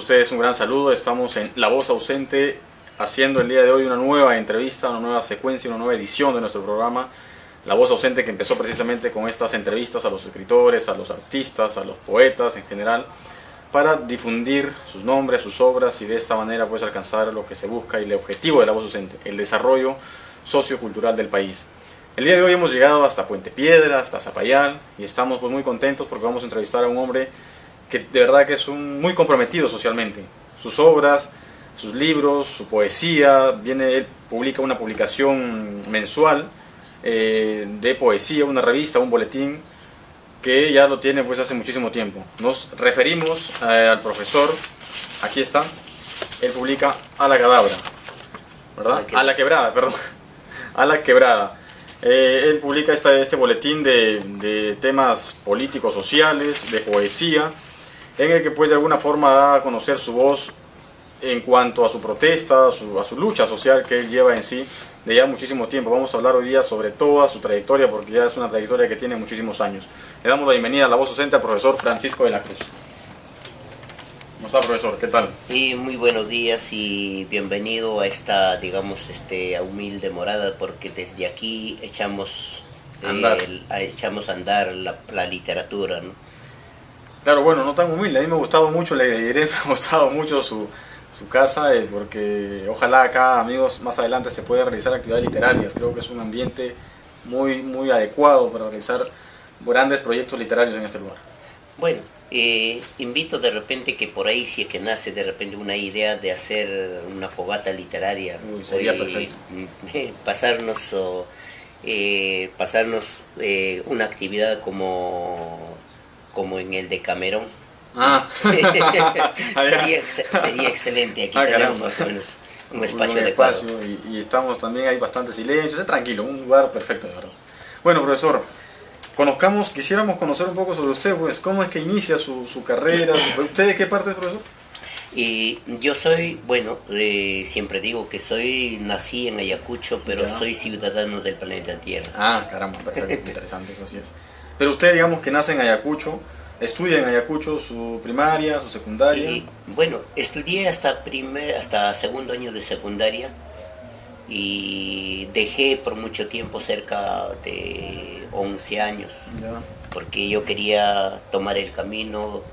ustedes un gran saludo. Estamos en La Voz Ausente haciendo el día de hoy una nueva entrevista, una nueva secuencia, una nueva edición de nuestro programa La Voz Ausente, que empezó precisamente con estas entrevistas a los escritores, a los artistas, a los poetas en general, para difundir sus nombres, sus obras y de esta manera pues alcanzar lo que se busca y el objetivo de La Voz Ausente, el desarrollo sociocultural del país. El día de hoy hemos llegado hasta Puente Piedra, hasta Zapayal, y estamos pues muy contentos porque vamos a entrevistar a un hombre que de verdad que es muy comprometido socialmente. Sus obras, sus libros, su poesía, él publica una publicación mensual de poesía, una revista, un boletín, que ya lo tiene pues hace muchísimo tiempo. Nos referimos al profesor, aquí está, él publica A la Cadabra, ¿verdad? A la Quebrada, perdón, A la Quebrada. Él publica este boletín de temas políticos, sociales, de poesía, en el que pues de alguna forma da a conocer su voz en cuanto a su protesta, a su lucha social que él lleva en sí de ya muchísimo tiempo. Vamos a hablar hoy día sobre toda su trayectoria, porque ya es una trayectoria que tiene muchísimos años. Le damos la bienvenida a La Voz Ausente al profesor Francisco de la Cruz. ¿Cómo está, profesor? ¿Qué tal? Y muy buenos días y bienvenido a esta, digamos, humilde morada, porque desde aquí echamos a andar la literatura, ¿no? Claro, bueno, no tan humilde. A mí me ha gustado mucho, le diré, me ha gustado mucho su casa, porque ojalá acá, amigos, más adelante se pueda realizar actividades literarias. Creo que es un ambiente muy adecuado para realizar grandes proyectos literarios en este lugar. Bueno, invito de repente que por ahí, si es que nace de repente una idea de hacer una fogata literaria, sería perfecto. Pasarnos una actividad como en el Decamerón. Sería excelente. Aquí tenemos más o menos un espacio adecuado. Y estamos también, hay bastante silencio, es tranquilo, un lugar perfecto, de verdad. Bueno, profesor, quisiéramos conocer un poco sobre usted, pues, cómo es que inicia su carrera. ¿Usted de qué parte es, profesor? Y yo soy, siempre digo que nací en Ayacucho, pero soy ciudadano del planeta Tierra. Ah, caramba, perfecto, interesante, eso sí es. Pero usted, digamos que nace en Ayacucho, estudia en Ayacucho su primaria, su secundaria. Y, estudié hasta segundo año de secundaria y dejé por mucho tiempo, cerca de 11 años, porque yo quería tomar el camino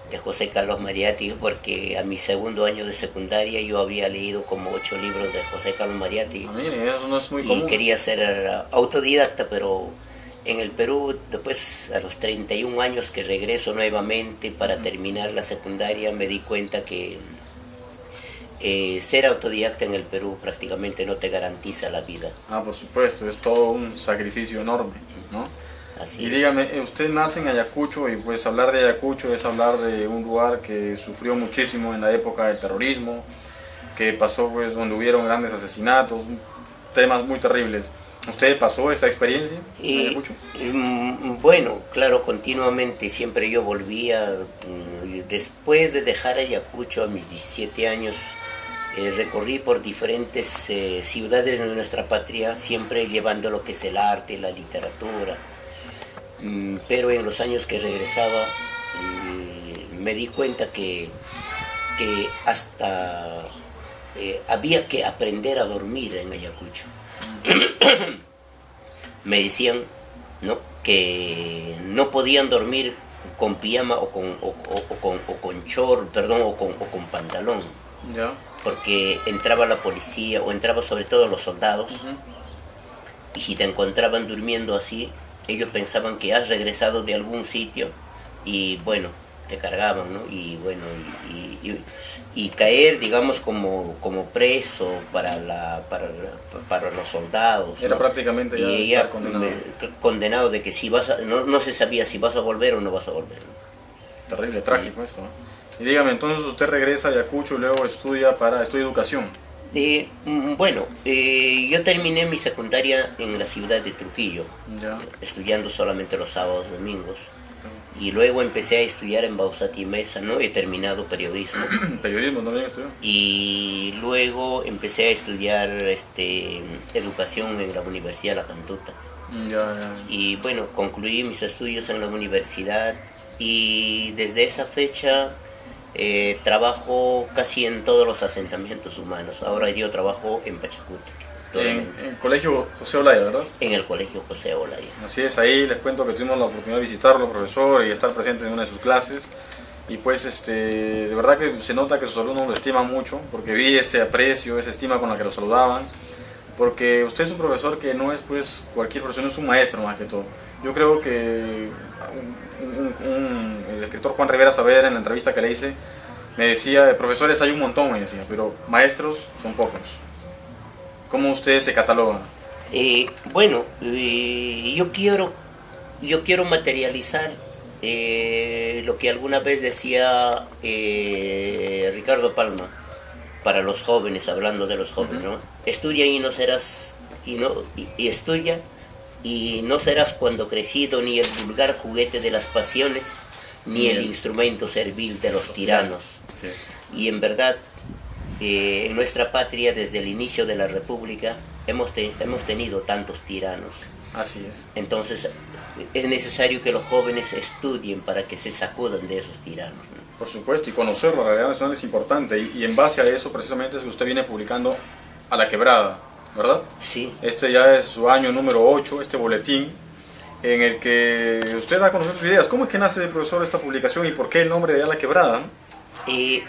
de José Carlos Mariátegui, porque a mi segundo año de secundaria yo había leído como 8 libros de José Carlos Mariátegui. Mire, eso no es muy común. Y quería ser autodidacta, pero en el Perú, después a los 31 años que regreso nuevamente para terminar la secundaria, me di cuenta que ser autodidacta en el Perú prácticamente no te garantiza la vida. Ah, por supuesto, es todo un sacrificio enorme, ¿no? Así y dígame, usted nace en Ayacucho, y pues hablar de Ayacucho es hablar de un lugar que sufrió muchísimo en la época del terrorismo, que pasó pues donde hubieron grandes asesinatos, temas muy terribles. ¿Usted pasó esta experiencia en Ayacucho? Bueno, claro, continuamente, siempre yo volvía. Después de dejar Ayacucho a mis 17 años, recorrí por diferentes ciudades de nuestra patria, siempre llevando lo que es el arte, la literatura. Pero en los años que regresaba, me di cuenta que hasta había que aprender a dormir en Ayacucho. Me decían, ¿no?, que no podían dormir con pijama o con pantalón, porque entraba la policía o entraba sobre todo los soldados, y si te encontraban durmiendo así, ellos pensaban que has regresado de algún sitio y bueno, te cargaban, ¿no? Y bueno, y caer, digamos, como preso para los soldados, era, ¿no?, prácticamente ya estar condenado de que si no se sabía si vas a volver o no vas a volver, ¿no? Terrible, trágico esto, ¿no? Y dígame, entonces usted regresa a Ayacucho y luego estudia educación. Yo terminé mi secundaria en la ciudad de Trujillo, estudiando solamente los sábados y domingos. Y luego empecé a estudiar en Bausati Mesa, ¿no? He terminado periodismo. ¿Periodismo también estudió? Y luego empecé a estudiar educación en la Universidad La Cantuta. Y bueno, concluí mis estudios en la universidad y desde esa fecha Trabajo casi en todos los asentamientos humanos. Ahora yo trabajo en Pachacuti. En el colegio José Olaya, ¿verdad? En el colegio José Olaya. Así es, ahí les cuento que tuvimos la oportunidad de visitarlo, profesor, y estar presente en una de sus clases. Y pues de verdad que se nota que sus alumnos lo estiman mucho, porque vi ese aprecio, esa estima con la que lo saludaban. Porque usted es un profesor que no es pues cualquier profesor, no es un maestro más que todo. Yo creo que el escritor Juan Rivera Saavedra, en la entrevista que le hice, me decía, profesores hay un montón, me decía, pero maestros son pocos. ¿Cómo usted se cataloga? Bueno, yo quiero materializar lo que alguna vez decía Ricardo Palma para los jóvenes, hablando de los jóvenes, ¿no? Estudia y no serás, estudia y no serás cuando crecido ni el vulgar juguete de las pasiones, ni el instrumento servil de los tiranos. Sí. Y en verdad, en nuestra patria, desde el inicio de la República, hemos tenido tantos tiranos. Así es. Entonces, es necesario que los jóvenes estudien para que se sacudan de esos tiranos, ¿no? Por supuesto, y conocer la realidad nacional es importante, y en base a eso precisamente es que usted viene publicando A la Quebrada, ¿verdad? Sí. Este ya es su año número 8, este boletín, en el que usted da a conocer sus ideas. ¿Cómo es que nace, profesor, esta publicación y por qué el nombre de A la Quebrada?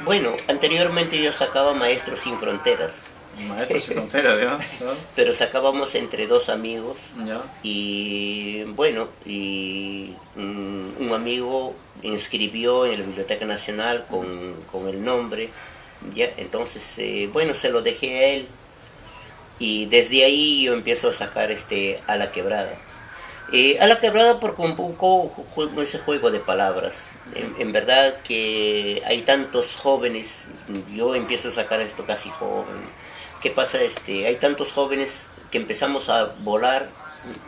Bueno, anteriormente yo sacaba Maestros Sin Fronteras. Maestros Sin Fronteras, ¿ya? Pero sacábamos entre dos amigos. ¿Ya? Y bueno, un amigo inscribió en la Biblioteca Nacional con el nombre, ¿ya? Entonces, bueno, se lo dejé a él. Y desde ahí yo empiezo a sacar A la Quebrada. A la Quebrada porque un poco ese juego de palabras. En verdad que hay tantos jóvenes, yo empiezo a sacar esto casi joven. ¿Qué pasa? Hay tantos jóvenes que empezamos a volar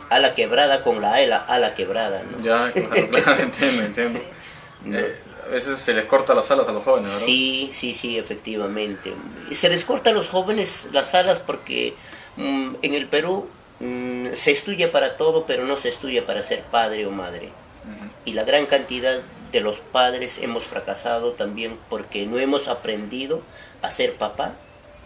a la quebrada con la a la quebrada, ¿no? Ya, claro, entiendo. No. A veces se les corta las alas a los jóvenes, ¿verdad? Sí, efectivamente. Se les corta a los jóvenes las alas porque en el Perú se estudia para todo, pero no se estudia para ser padre o madre. Y la gran cantidad de los padres hemos fracasado también porque no hemos aprendido a ser papá,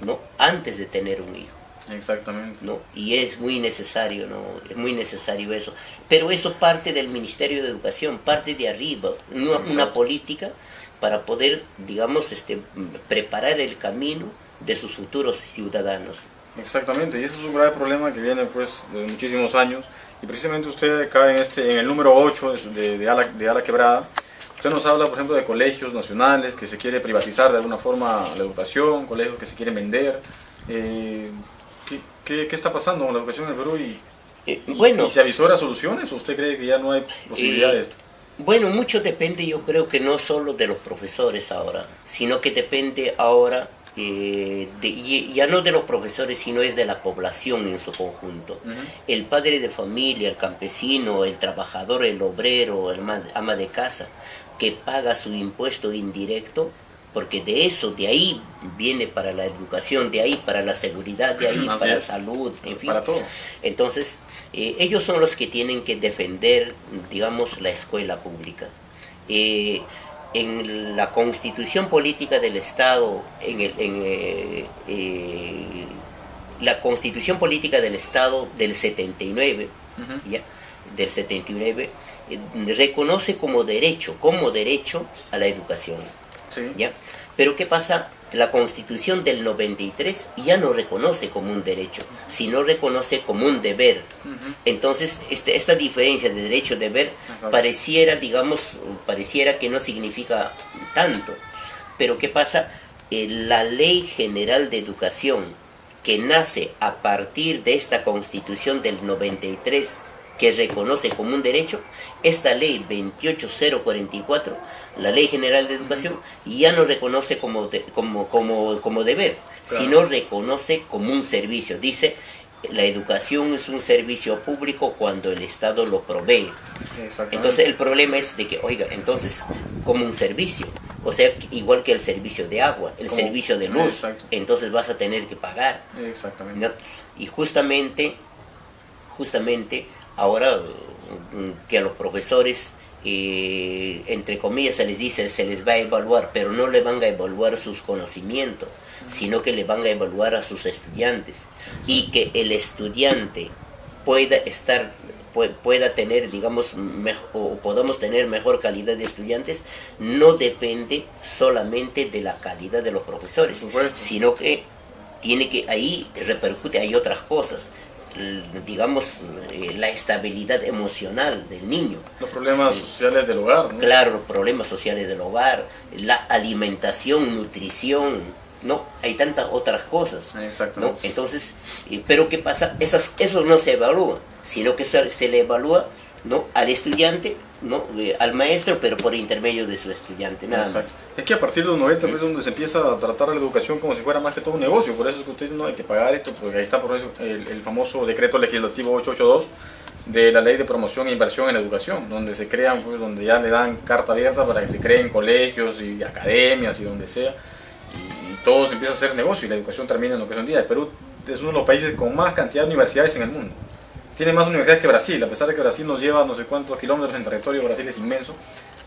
¿no? Antes de tener un hijo. Exactamente. ¿No? Y es muy necesario, ¿no? Es muy necesario eso. Pero eso parte del Ministerio de Educación, parte de arriba, una política para poder, digamos, preparar el camino de sus futuros ciudadanos. Exactamente, y ese es un grave problema que viene pues de muchísimos años, y precisamente usted cae en el número 8 de A la Quebrada. Usted nos habla, por ejemplo, de colegios nacionales que se quiere privatizar de alguna forma la educación, colegios que se quieren vender. ¿Qué está pasando con la educación en el Perú? ¿Y se avisora soluciones o usted cree que ya no hay posibilidad de esto? Bueno, mucho depende, yo creo que no solo de los profesores ahora, sino que depende ahora ya no de los profesores, sino es de la población en su conjunto. El padre de familia, el campesino, el trabajador, el obrero, el ama de casa, que paga su impuesto indirecto, porque de ahí viene para la educación, de ahí para la seguridad, de ahí para la salud, en fin. Para todo. Entonces, ellos son los que tienen que defender, digamos, la escuela pública. En la Constitución Política del Estado, la Constitución Política del Estado del 79, ¿ya? Del 79, reconoce como derecho a la educación. Sí. ¿Ya? Pero ¿qué pasa? La Constitución del 93 ya no reconoce como un derecho, sino reconoce como un deber. Entonces, esta diferencia de derecho-deber pareciera que no significa tanto. Pero ¿qué pasa? La Ley General de Educación, que nace a partir de esta Constitución del 93, que reconoce como un derecho, esta ley 28044, la Ley General de Educación, ya no reconoce como deber, claro, sino reconoce como un servicio. Dice, la educación es un servicio público cuando el Estado lo provee. Entonces el problema es de que, oiga, entonces, como un servicio, o sea, igual que el servicio de agua, el servicio de luz, entonces vas a tener que pagar. Exactamente. ¿No? Y justamente ahora que a los profesores entre comillas se les dice, se les va a evaluar, pero no le van a evaluar sus conocimientos, sino que le van a evaluar a sus estudiantes, y que el estudiante pueda tener, digamos, o podamos tener mejor calidad de estudiantes, no depende solamente de la calidad de los profesores, sino que ahí repercute, hay otras cosas, digamos, la estabilidad emocional del niño. Los problemas sociales del hogar, ¿no? Claro, los problemas sociales del hogar, la alimentación, nutrición, ¿no? Hay tantas otras cosas, ¿no? Entonces, pero ¿qué pasa? Eso no se evalúa, sino que se le evalúa, ¿no?, al estudiante, ¿no?, al maestro, pero por intermedio de su estudiante, nada más. Es que a partir de los 90 es donde se empieza a tratar la educación como si fuera más que todo un negocio. Por eso es que ustedes no hay que pagar esto, porque ahí está por eso el famoso decreto legislativo 882 de la ley de promoción e inversión en la educación, donde se crean, pues, donde ya le dan carta abierta para que se creen colegios y academias y donde sea, y todo se empieza a hacer negocio y la educación termina en lo que es un día. Perú es uno de los países con más cantidad de universidades en el mundo. Tiene más universidades que Brasil, a pesar de que Brasil nos lleva no sé cuántos kilómetros en territorio. Brasil es inmenso,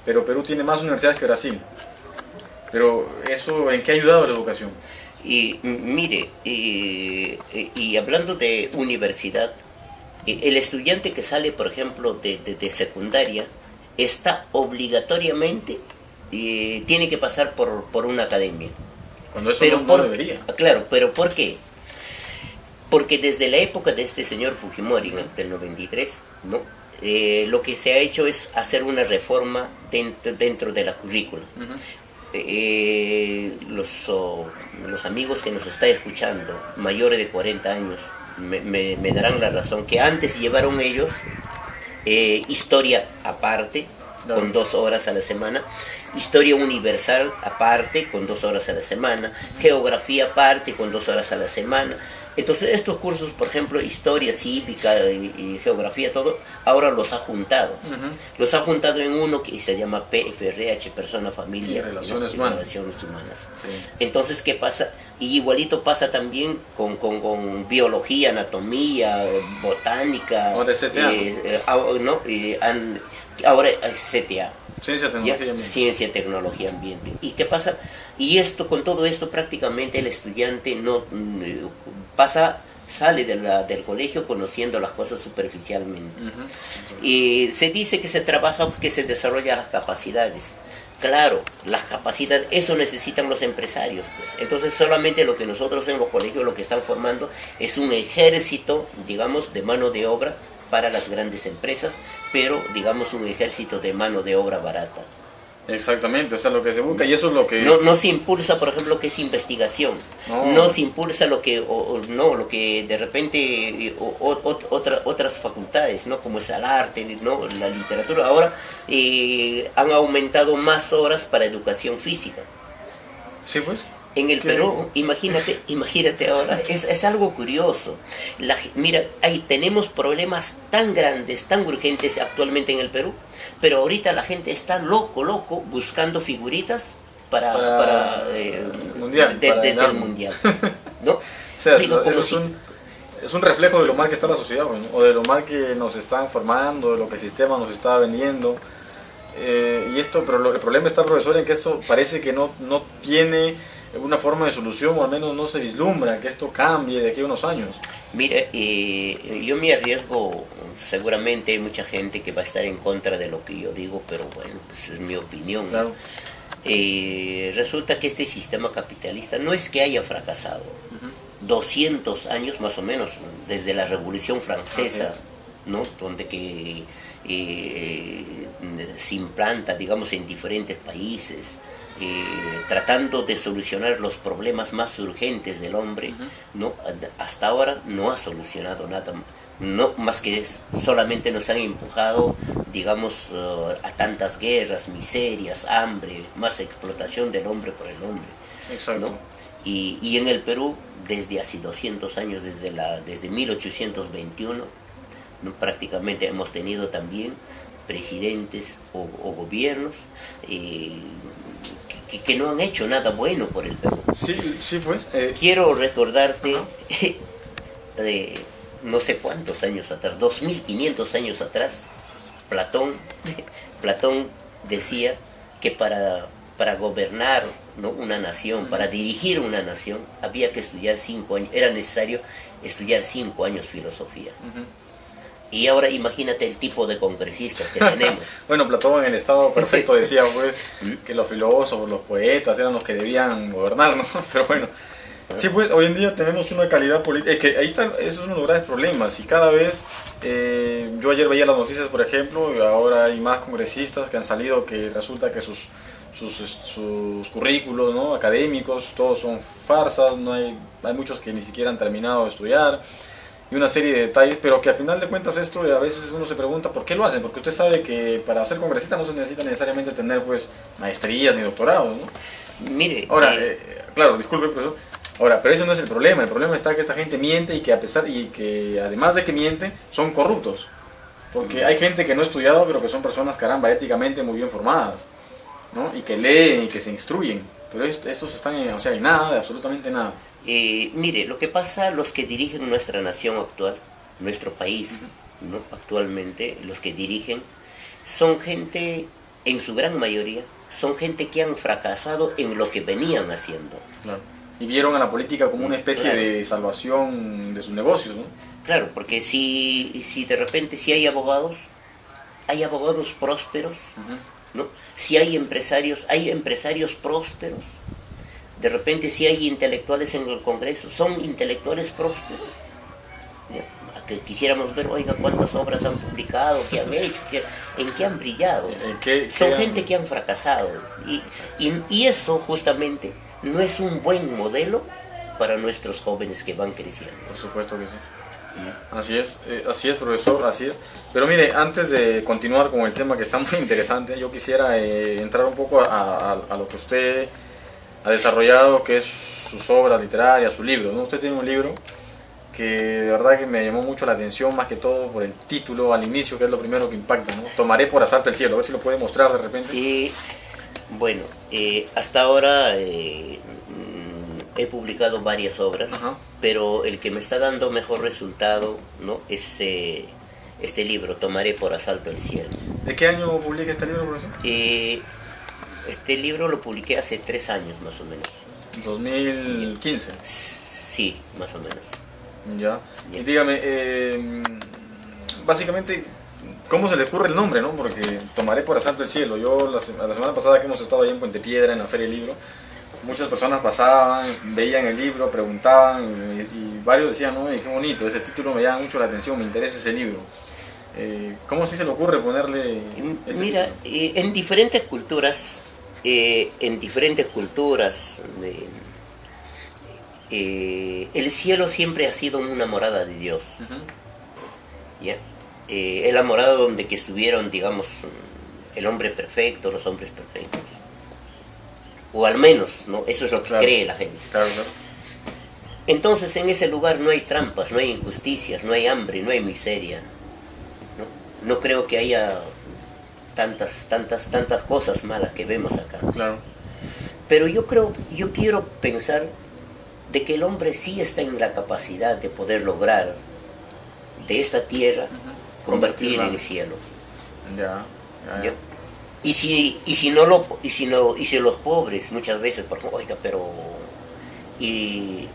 pero Perú tiene más universidades que Brasil. Pero eso, ¿en qué ha ayudado la educación? Y mire, y hablando de universidad, el estudiante que sale, por ejemplo, de secundaria, está obligatoriamente, tiene que pasar por una academia. Cuando eso no debería. Claro, pero ¿por qué? Porque desde la época de este señor Fujimori, del 93, ¿no?, lo que se ha hecho es hacer una reforma dentro de la currícula. Los amigos que nos están escuchando, mayores de 40 años, me darán la razón, que antes llevaron ellos historia aparte, con 2 horas a la semana, historia universal aparte, con 2 horas a la semana, geografía aparte, con 2 horas a la semana. Entonces estos cursos, por ejemplo, historia cívica y geografía, todo, ahora los ha juntado. Los ha juntado en uno que se llama PFRH, Persona, Familia y Relaciones Humanas. Sí. Entonces, ¿qué pasa? Y igualito pasa también con biología, anatomía, botánica. Ahora es CTA. Ahora es CTA. Ciencia, tecnología y ambiente. Ciencia, tecnología, ambiente. ¿Y qué pasa? Y con todo esto prácticamente el estudiante sale del colegio conociendo las cosas superficialmente. Y se dice que se trabaja, que se desarrollan las capacidades. Claro, las capacidades, eso necesitan los empresarios, pues. Entonces solamente lo que nosotros en los colegios lo que están formando es un ejército, digamos, de mano de obra para las grandes empresas, pero digamos un ejército de mano de obra barata. Exactamente, o sea, lo que se busca, y eso es lo que... No se impulsa, por ejemplo, lo que es investigación, no se impulsa lo que de repente otras facultades, ¿no?, como es el arte, ¿no?, la literatura. Ahora han aumentado más horas para educación física. Sí, pues. En el Perú, imagínate ahora, es algo curioso. Mira, tenemos problemas tan grandes, tan urgentes actualmente en el Perú, pero ahorita la gente está loco buscando figuritas para mundial, del mundial, ¿no? O sea, es un reflejo de lo mal que está la sociedad, ¿no?, o de lo mal que nos están formando, de lo que el sistema nos está vendiendo. Pero el problema está, profesor, en que esto parece que no tiene una forma de solución, o al menos no se vislumbra que esto cambie de aquí a unos años. Mire, yo me arriesgo, seguramente hay mucha gente que va a estar en contra de lo que yo digo, pero bueno, pues es mi opinión. Claro. Resulta que este sistema capitalista no es que haya fracasado. 200 años más o menos, desde la Revolución Francesa, ¿no?, donde que se implanta, digamos, en diferentes países, tratando de solucionar los problemas más urgentes del hombre, ¿no? Hasta ahora no ha solucionado nada, no más que solamente nos han empujado, digamos, a tantas guerras, miserias, hambre, más explotación del hombre por el hombre. Exacto. ¿No? Y en el Perú, desde hace 200 años, desde 1821, ¿no?, prácticamente hemos tenido también presidentes o gobiernos que no han hecho nada bueno por el Perú. Sí, pues. Quiero recordarte de no sé cuántos años atrás, 2500 años atrás, Platón decía que para gobernar, ¿no?, una nación, para dirigir una nación, había que estudiar 5 años, era necesario estudiar 5 años filosofía. Y ahora imagínate el tipo de congresistas que tenemos. Bueno, Platón en el estado perfecto decía pues que los filósofos, los poetas eran los que debían gobernar, ¿no? Pero bueno, sí, pues hoy en día tenemos una calidad política, que ahí está, eso es uno de los graves problemas, y cada vez, yo ayer veía las noticias, por ejemplo, y ahora hay más congresistas que han salido que resulta que sus currículos, ¿no?, académicos, todos son farsas, hay muchos que ni siquiera han terminado de estudiar, y una serie de detalles, pero que al final de cuentas esto a veces uno se pregunta ¿por qué lo hacen? Porque usted sabe que para ser congresista no se necesita necesariamente tener pues maestrías ni doctorados, ¿no? Mire, ahora, claro, disculpe profesor, ahora, pero ese no es el problema está que esta gente miente y que además de que miente, son corruptos, porque hay gente que no ha estudiado pero que son personas, caramba, éticamente muy bien formadas, ¿no?, y que leen y que se instruyen, pero estos están en nada, absolutamente nada. Mire, lo que pasa, los que dirigen nuestra nación actual, nuestro país, ¿no?, actualmente, los que dirigen, son gente, en su gran mayoría, son gente que han fracasado en lo que venían haciendo. Claro. Y vieron a la política como una especie de salvación de sus negocios, ¿no? Claro, porque si de repente si hay abogados prósperos, ¿no? Si hay empresarios prósperos. De repente si hay intelectuales en el Congreso, son intelectuales prósperos. Que quisiéramos ver, oiga, cuántas obras han publicado, qué han hecho, en qué han brillado. Son gente que han fracasado. Y eso justamente no es un buen modelo para nuestros jóvenes que van creciendo. Por supuesto que sí. Así es, profesor, así es. Pero mire, antes de continuar con el tema que está muy interesante, yo quisiera entrar un poco a lo que usted ha desarrollado, que es sus obras literarias, su libro, ¿no? Usted tiene un libro que de verdad que me llamó mucho la atención, más que todo por el título al inicio, que es lo primero que impacta, ¿no? Tomaré por asalto el cielo, a ver si lo puede mostrar de repente. Bueno, hasta ahora he publicado varias obras, pero el que me está dando mejor resultado, ¿no?, es este libro, Tomaré por asalto el cielo. ¿De qué año publica este libro, profesor? Este libro lo publiqué hace 3 años más o menos. 2015. Sí, más o menos. Ya. Y dígame, básicamente, ¿cómo se le ocurre el nombre, no? Porque Tomaré por asalto el cielo. Yo la semana pasada que hemos estado ahí en Puente Piedra, en la Feria del Libro, muchas personas pasaban, veían el libro, preguntaban y varios decían, no, qué bonito, ese título me llama mucho la atención, me interesa ese libro. ¿Cómo así se le ocurre ponerle este Mira, título? En diferentes culturas, el cielo siempre ha sido una morada de Dios. ¿Ya? Es la morada donde que estuvieron, digamos, el hombre perfecto, los hombres perfectos. O al menos, ¿no? Eso es lo que cree la gente. Claro. Entonces en ese lugar no hay trampas, no hay injusticias, no hay hambre, no hay miseria. No creo que haya tantas cosas malas que vemos acá. Claro. Pero yo quiero pensar de que el hombre sí está en la capacidad de poder lograr de esta tierra convertirla en el cielo. Ya. Y si los pobres muchas veces, por ejemplo, oiga, pero y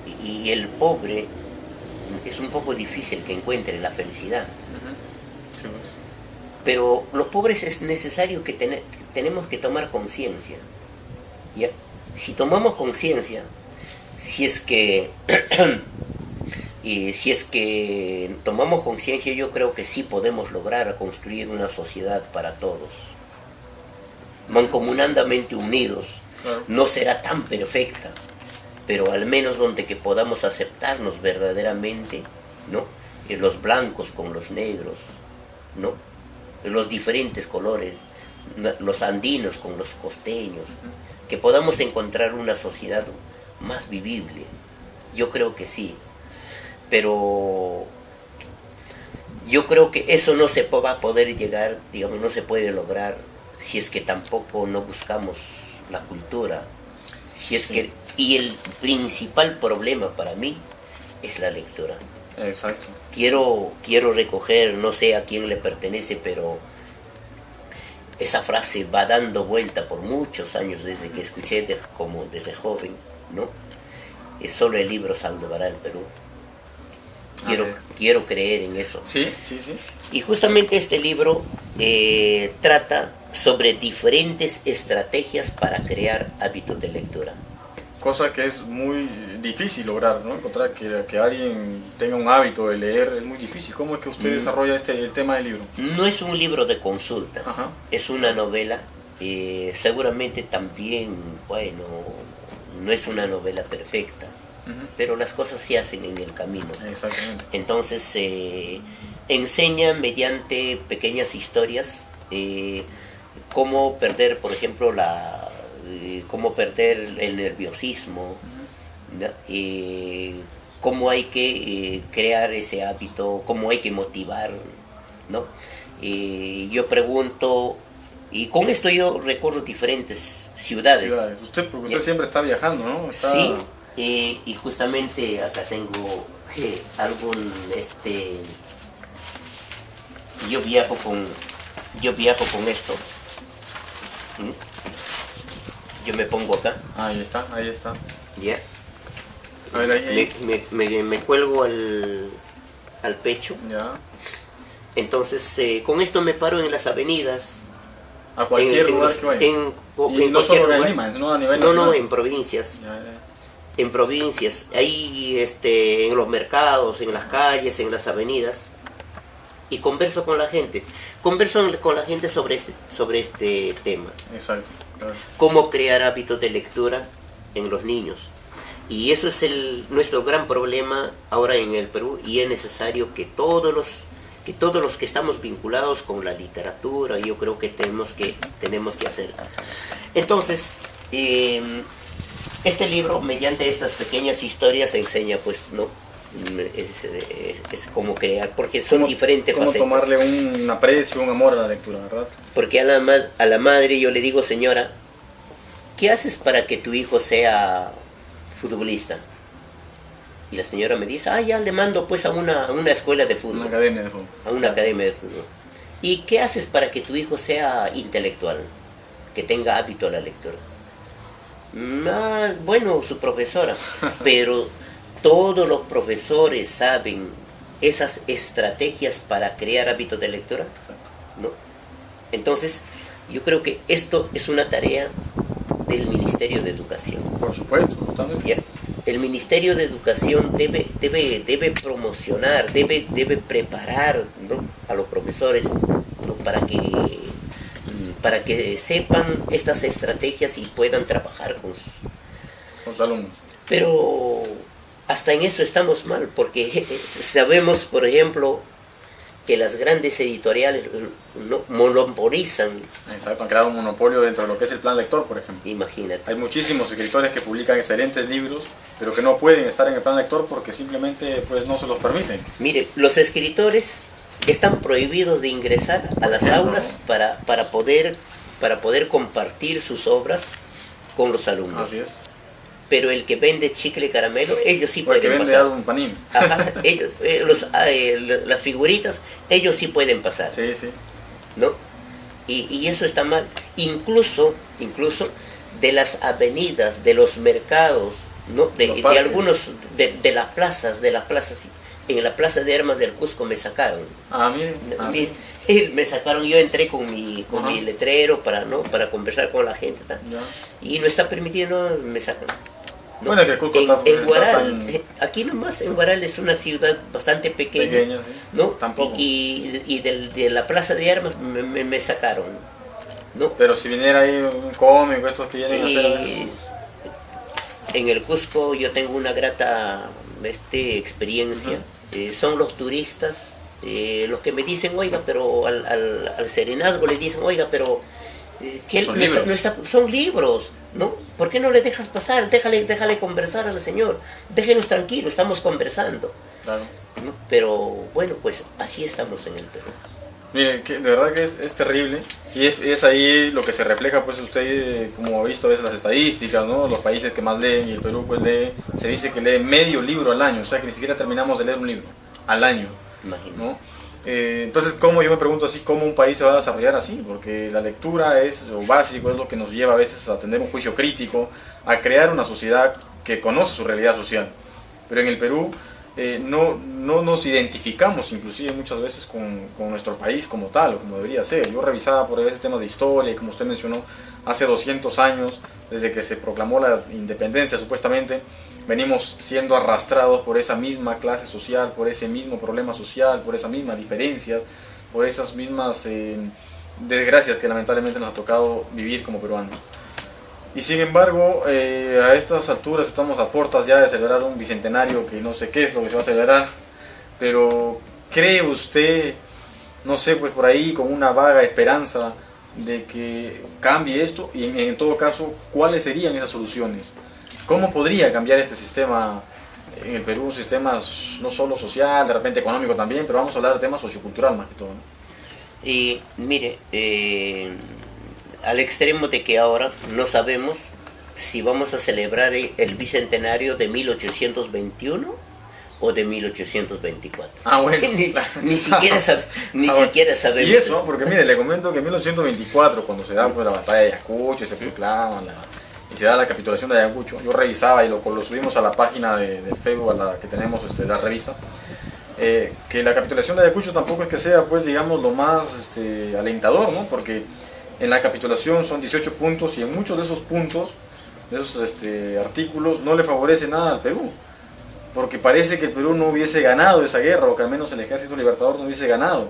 el pobre es un poco difícil que encuentre la felicidad. Sí, pues. Pero los pobres es necesario que tenemos que tomar conciencia. ¿Ya? Si tomamos conciencia, si es que tomamos conciencia, yo creo que sí podemos lograr construir una sociedad para todos, mancomunadamente unidos. Claro. No será tan perfecta, pero al menos donde que podamos aceptarnos verdaderamente, ¿no? Los blancos con los negros, ¿no? Los diferentes colores, los andinos con los costeños, que podamos encontrar una sociedad más vivible. Yo creo que sí, pero yo creo que eso no se va a poder llegar, digamos, no se puede lograr si es que tampoco no buscamos la cultura, y el principal problema para mí es la lectura. Exacto. Quiero recoger, no sé a quién le pertenece, pero esa frase va dando vuelta por muchos años desde que escuché como desde joven, ¿no? Solo el libro salvará el Perú. Quiero creer en eso. Sí, sí, sí. Y justamente este libro trata sobre diferentes estrategias para crear hábitos de lectura. Cosa que es muy difícil lograr, ¿no? Encontrar que alguien tenga un hábito de leer es muy difícil. ¿Cómo es que usted desarrolla el tema del libro? No es un libro de consulta, Ajá. Es una novela. Seguramente también, bueno, no es una novela perfecta, pero las cosas se hacen en el camino. Exactamente. Entonces enseña mediante pequeñas historias cómo perder, por ejemplo, cómo perder el nerviosismo, ¿no? Cómo hay que crear ese hábito, cómo hay que motivar, ¿no? Yo pregunto, y con esto yo recorro diferentes ciudades. Porque usted siempre está viajando, ¿no? Sí, y justamente acá tengo algún, yo viajo con esto. Yo me pongo acá. Ahí está. Ya. A ver, ahí. Me cuelgo al pecho. Ya. Entonces, con esto me paro en las avenidas. A cualquier lugar que vaya. En no solo lugar. en Lima, no a nivel nacional. No, en provincias. Ya. En provincias. Ahí, en los mercados, en las calles, en las avenidas. Y converso con la gente. Converso con la gente sobre este tema. Exacto. Claro. Cómo crear hábitos de lectura en los niños. Y eso es nuestro gran problema ahora en el Perú, y es necesario que todos los que estamos vinculados con la literatura, yo creo que tenemos que hacer. Entonces, este libro, mediante estas pequeñas historias, enseña, pues, ¿no? Es como crear, porque son diferentes facetas. Como tomarle un aprecio, un amor a la lectura, ¿verdad? Porque a la madre yo le digo: señora, ¿qué haces para que tu hijo sea futbolista? Y la señora me dice: ya le mando pues a una escuela de fútbol. Una academia de fútbol. A una academia de fútbol. ¿Y qué haces para que tu hijo sea intelectual? Que tenga hábito a la lectura. Bueno, su profesora. Pero todos los profesores saben esas estrategias para crear hábitos de lectura, ¿no? Entonces, yo creo que esto es una tarea del Ministerio de Educación. Por supuesto, totalmente. ¿Ya? El Ministerio de Educación debe promocionar, debe preparar, ¿no?, a los profesores, ¿no?, para que sepan estas estrategias y puedan trabajar con sus alumnos. Pero hasta en eso estamos mal, porque sabemos, por ejemplo, que las grandes editoriales no monopolizan. Exacto, han creado un monopolio dentro de lo que es el plan lector, por ejemplo. Imagínate. Hay muchísimos escritores que publican excelentes libros, pero que no pueden estar en el plan lector porque simplemente pues no se los permiten. Mire, los escritores están prohibidos de ingresar a las aulas para poder compartir sus obras con los alumnos. Así es. Pero el que vende chicle y caramelo, ellos sí pueden pasar. El que vende algún panín. Ajá, las figuritas, ellos sí pueden pasar. Sí, sí. ¿No? Y eso está mal. Incluso de las avenidas, de los mercados, ¿no?, de algunos, de las plazas, en la plaza de armas del Cusco me sacaron. Miren. Sí. Me sacaron, yo entré con mi letrero para conversar con la gente, y no está permitido, no, me sacan. ¿No? Bueno, que Cusco en Huaral, aquí nomás en Huaral es una ciudad bastante pequeña, sí. ¿no? Tampoco. Y de la plaza de armas me sacaron, ¿no? Pero si viniera ahí un cómico, estos que vienen a hacer en el Cusco yo tengo una grata experiencia. Son los turistas los que me dicen: oiga, pero al serenazgo le dicen: oiga, pero que él son libros, ¿no? ¿Por qué no le dejas pasar? Déjale conversar al señor, déjenos tranquilos, estamos conversando. Claro. ¿No? Pero bueno, pues así estamos en el Perú. Miren, de verdad que es terrible, y es ahí lo que se refleja, pues usted, como ha visto a veces las estadísticas, ¿no? Los países que más leen, y el Perú pues se dice que lee medio libro al año, o sea que ni siquiera terminamos de leer un libro al año, Imagínese. ¿no? Entonces, ¿cómo yo me pregunto así, cómo un país se va a desarrollar así? Porque la lectura es lo básico, es lo que nos lleva a veces a tener un juicio crítico, a crear una sociedad que conoce su realidad social. Pero en el Perú no nos identificamos inclusive muchas veces con nuestro país como tal, o como debería ser. Yo revisaba por veces temas de historia, y como usted mencionó, hace 200 años, desde que se proclamó la independencia supuestamente, venimos siendo arrastrados por esa misma clase social, por ese mismo problema social, por esas mismas diferencias, por esas mismas desgracias que lamentablemente nos ha tocado vivir como peruanos. Y sin embargo, a estas alturas estamos a puertas ya de celebrar un bicentenario que no sé qué es lo que se va a celebrar, pero ¿cree usted, no sé, pues por ahí con una vaga esperanza de que cambie esto? Y en todo caso, ¿cuáles serían esas soluciones? ¿Cómo podría cambiar este sistema en el Perú? Un sistema no solo social, de repente económico también, pero vamos a hablar de temas sociocultural más que todo, ¿no? Y mire, al extremo de que ahora no sabemos si vamos a celebrar el bicentenario de 1821 o de 1824. Ah, bueno. Ni siquiera sabemos. Y eso, porque mire, le comento que en 1824, cuando se da pues, la batalla de Ayacucho y se proclama y se da la capitulación de Ayacucho, yo revisaba y lo subimos a la página de Facebook a la que tenemos la revista, que la capitulación de Ayacucho tampoco es que sea, pues digamos, lo más alentador, ¿no? Porque en la capitulación son 18 puntos y en muchos de esos puntos, de esos artículos, no le favorece nada al Perú. Porque parece que el Perú no hubiese ganado esa guerra, o que al menos el Ejército Libertador no hubiese ganado.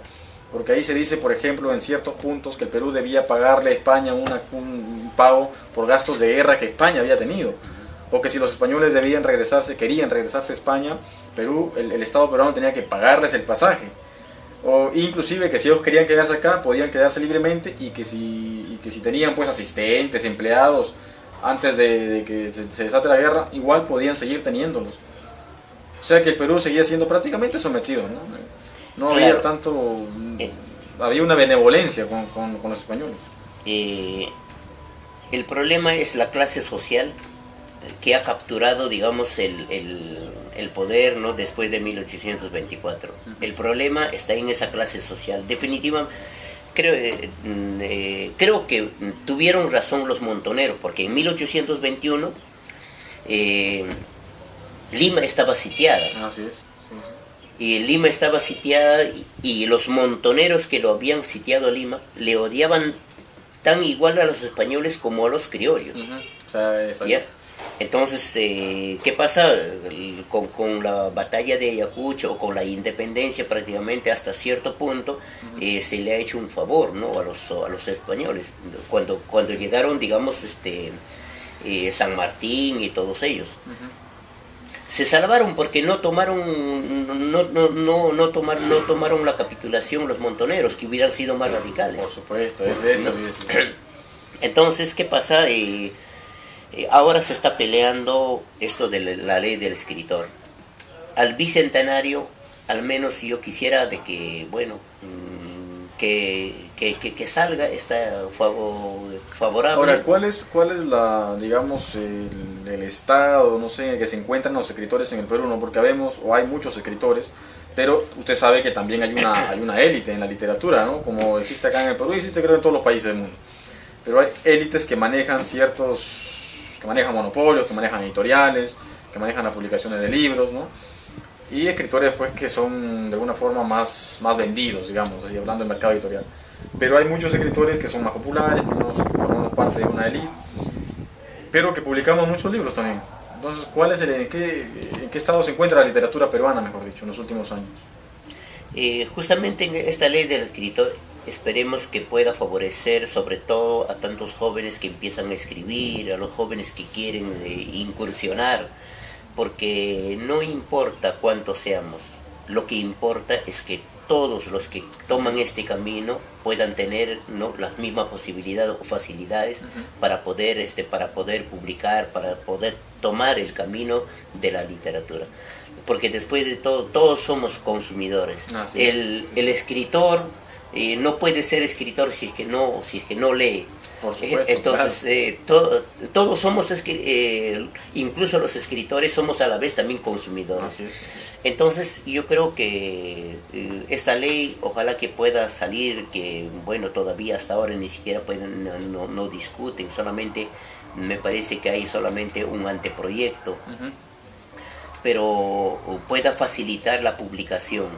Porque ahí se dice, por ejemplo, en ciertos puntos que el Perú debía pagarle a España un pago por gastos de guerra que España había tenido. O que si los españoles querían regresarse a España, el Estado peruano tenía que pagarles el pasaje. O inclusive que si ellos querían quedarse acá, podían quedarse libremente y que si tenían pues asistentes, empleados, antes de que se desate la guerra, igual podían seguir teniéndolos. O sea que el Perú seguía siendo prácticamente sometido, ¿no? No claro. Había tanto... había una benevolencia con los españoles. El problema es la clase social que ha capturado, digamos, el poder, ¿no? Después de 1824. El problema está en esa clase social. Definitivamente, creo que tuvieron razón los montoneros, porque en 1821 Lima estaba sitiada. Así es. Y Lima estaba sitiada y los montoneros que lo habían sitiado a Lima le odiaban tan igual a los españoles como a los criollos. O sea, ¿ya? Entonces, ¿qué pasa con la batalla de Ayacucho o con la independencia? Prácticamente hasta cierto punto se le ha hecho un favor, ¿no? a los españoles cuando llegaron, digamos, San Martín y todos ellos. Se salvaron porque no tomaron la capitulación los montoneros, que hubieran sido más radicales. Por supuesto, es de eso. ¿No? Entonces, ¿qué pasa? Ahora se está peleando esto de la ley del escritor. Al bicentenario, al menos yo quisiera de que, bueno, que salga esta favorable. Ahora, ¿cuál es la, digamos, el estado, no sé, en el que se encuentran los escritores en el Perú? ¿No? Porque hay muchos escritores, pero usted sabe que también hay una élite en la literatura, ¿no? Como existe acá en el Perú y existe creo en todos los países del mundo. Pero hay élites que manejan monopolios, que manejan editoriales, que manejan las publicaciones de libros, ¿no? Y escritores pues que son de alguna forma más vendidos, digamos, así hablando del mercado editorial. Pero hay muchos escritores que son más populares, que no formamos parte de una élite, pero que publicamos muchos libros también. Entonces, ¿en qué estado se encuentra la literatura peruana, mejor dicho, en los últimos años? Justamente en esta ley del escritor esperemos que pueda favorecer sobre todo a tantos jóvenes que empiezan a escribir, a los jóvenes que quieren incursionar, porque no importa cuántos seamos, lo que importa es que todos los que toman este camino puedan tener, ¿no?, las mismas posibilidades o facilidades para poder publicar, para poder tomar el camino de la literatura. Porque después de todo, todos somos consumidores. El escritor no puede ser escritor si es que no lee, Por supuesto. Entonces, todos somos, incluso los escritores, somos a la vez también consumidores. Así es. Entonces, yo creo que esta ley, ojalá que pueda salir, que bueno, todavía hasta ahora ni siquiera pueden, no discuten, solamente me parece que hay solamente un anteproyecto, pero pueda facilitar la publicación,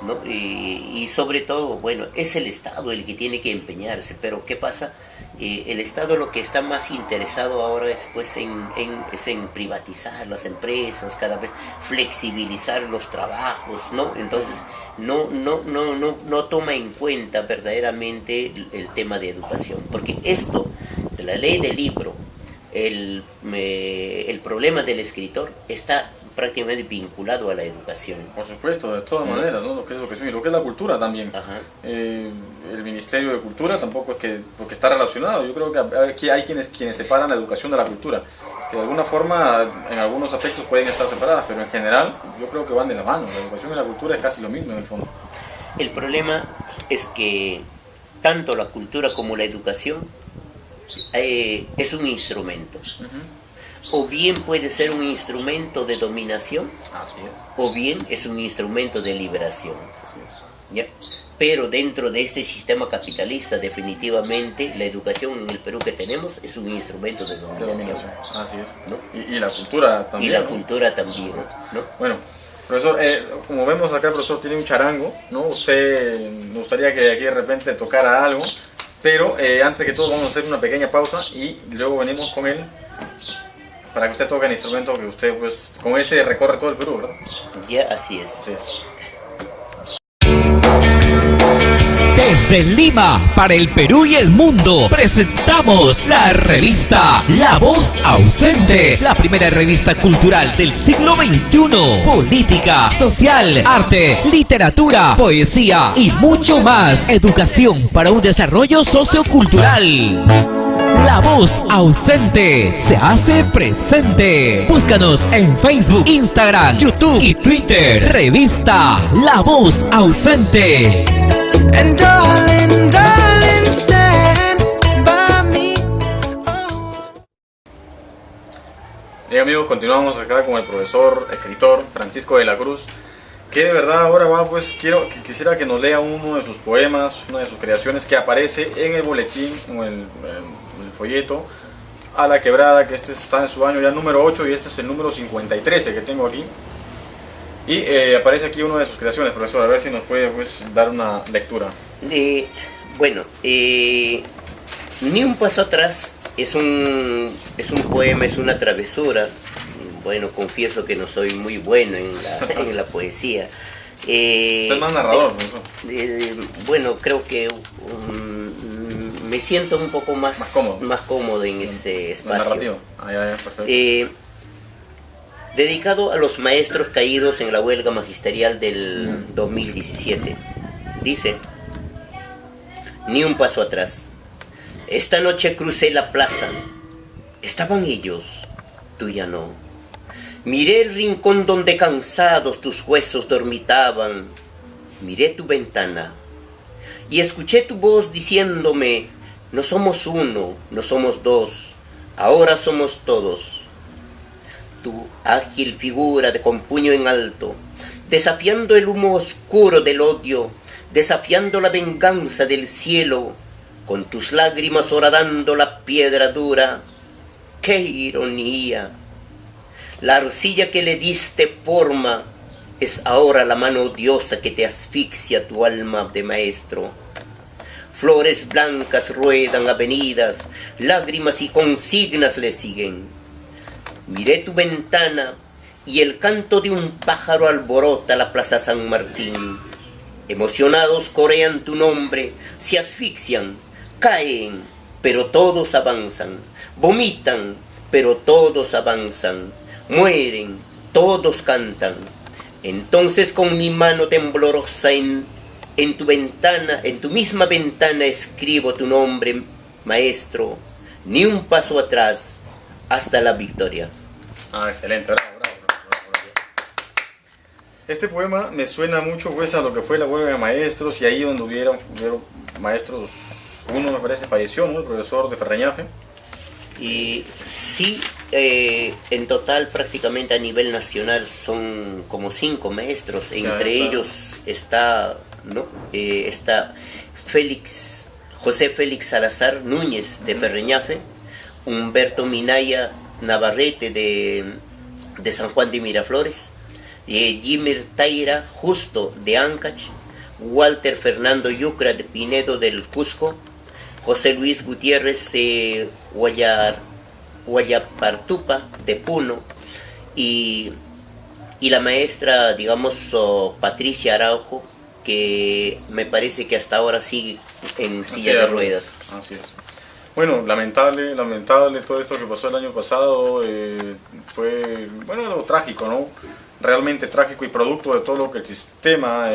¿no? Y sobre todo, bueno, es el Estado el que tiene que empeñarse, pero ¿qué pasa? El Estado lo que está más interesado ahora es pues en privatizar las empresas, cada vez flexibilizar los trabajos, ¿no? Entonces no toma en cuenta verdaderamente el tema de educación, porque esto de la ley del libro, el problema del escritor está prácticamente vinculado a la educación. Por supuesto, de todas maneras, ¿no? Lo que es educación y lo que es la cultura también. El Ministerio de Cultura tampoco es que, porque está relacionado. Yo creo que aquí hay quienes separan la educación de la cultura, que de alguna forma en algunos aspectos pueden estar separadas, pero en general yo creo que van de la mano. La educación y la cultura es casi lo mismo en el fondo. El problema es que tanto la cultura como la educación es un instrumento. O bien puede ser un instrumento de dominación, así es, o bien es un instrumento de liberación. Así es. ¿Ya? Pero dentro de este sistema capitalista, definitivamente la educación en el Perú que tenemos es un instrumento de dominación. Así es, ¿no? Y la cultura también. Y la cultura también, ¿no? Bueno, profesor, como vemos acá, el profesor tiene un charango, ¿no? Usted, me gustaría que aquí de repente tocara algo, pero antes que todo vamos a hacer una pequeña pausa y luego venimos con él para que usted toque el instrumento que usted, pues, con ese recorre todo el Perú, ¿verdad? Ya, así es. Así es. Desde Lima, para el Perú y el mundo, presentamos la revista La Voz Ausente, la primera revista cultural del siglo XXI. Política, social, arte, literatura, poesía y mucho más. Educación para un desarrollo sociocultural. La Voz Ausente se hace presente. Búscanos en Facebook, Instagram, YouTube y Twitter. Revista La Voz Ausente. And darling, darling, stand by me. Oh. Bien, amigos, continuamos acá con el profesor, escritor Francisco de la Cruz, que de verdad ahora quisiera que nos lea uno de sus poemas, una de sus creaciones que aparece en el boletín, en el folleto A la Quebrada, que este está en su año ya número 8 y este es el número 53 que tengo aquí. Y aparece aquí una de sus creaciones, profesor, a ver si nos puede, pues, dar una lectura. Bueno, Ni un paso atrás es un poema, es una travesura. Bueno, confieso que no soy muy bueno en la poesía. Usted es más narrador, profesor. Bueno, creo que me siento un poco más cómodo en ese espacio. Narrativo. Perfecto. Dedicado a los maestros caídos en la huelga magisterial del 2017. Dice: ni un paso atrás. Esta noche crucé la plaza. Estaban ellos, tú ya no. Miré el rincón donde cansados tus huesos dormitaban. Miré tu ventana y escuché tu voz diciéndome: no somos uno, no somos dos, ahora somos todos. Tu ágil figura con puño en alto, desafiando el humo oscuro del odio, desafiando la venganza del cielo, con tus lágrimas horadando la piedra dura. ¡Qué ironía! La arcilla que le diste forma es ahora la mano odiosa que te asfixia tu alma de maestro. Flores blancas ruedan avenidas, lágrimas y consignas le siguen. Miré tu ventana y el canto de un pájaro alborota la plaza San Martín. Emocionados corean tu nombre, se asfixian, caen, pero todos avanzan. Vomitan, pero todos avanzan. Mueren, todos cantan. Entonces con mi mano temblorosa en tu ventana, en tu misma ventana escribo tu nombre, maestro. Ni un paso atrás hasta la victoria. Excelente, bravo. Este poema me suena mucho, pues, a lo que fue la huelga de maestros, y ahí donde hubieron maestros uno me parece falleció, ¿no? El profesor de Ferreñafe. Y sí, en total prácticamente a nivel nacional son como 5 maestros, entre ellos está, ¿no? Está José Félix Salazar Núñez de Ferreñafe, Humberto Minaya Navarrete de San Juan de Miraflores, Jimmer Taira Justo de Ancash, Walter Fernando Yucra de Pinedo del Cusco, José Luis Gutiérrez Guayapartupa de Puno y la maestra, digamos, Patricia Araujo, que me parece que hasta ahora sigue en silla de ruedas. Así es. Bueno, lamentable todo esto que pasó el año pasado, fue, bueno, algo trágico, ¿no? Realmente trágico y producto de todo lo que el sistema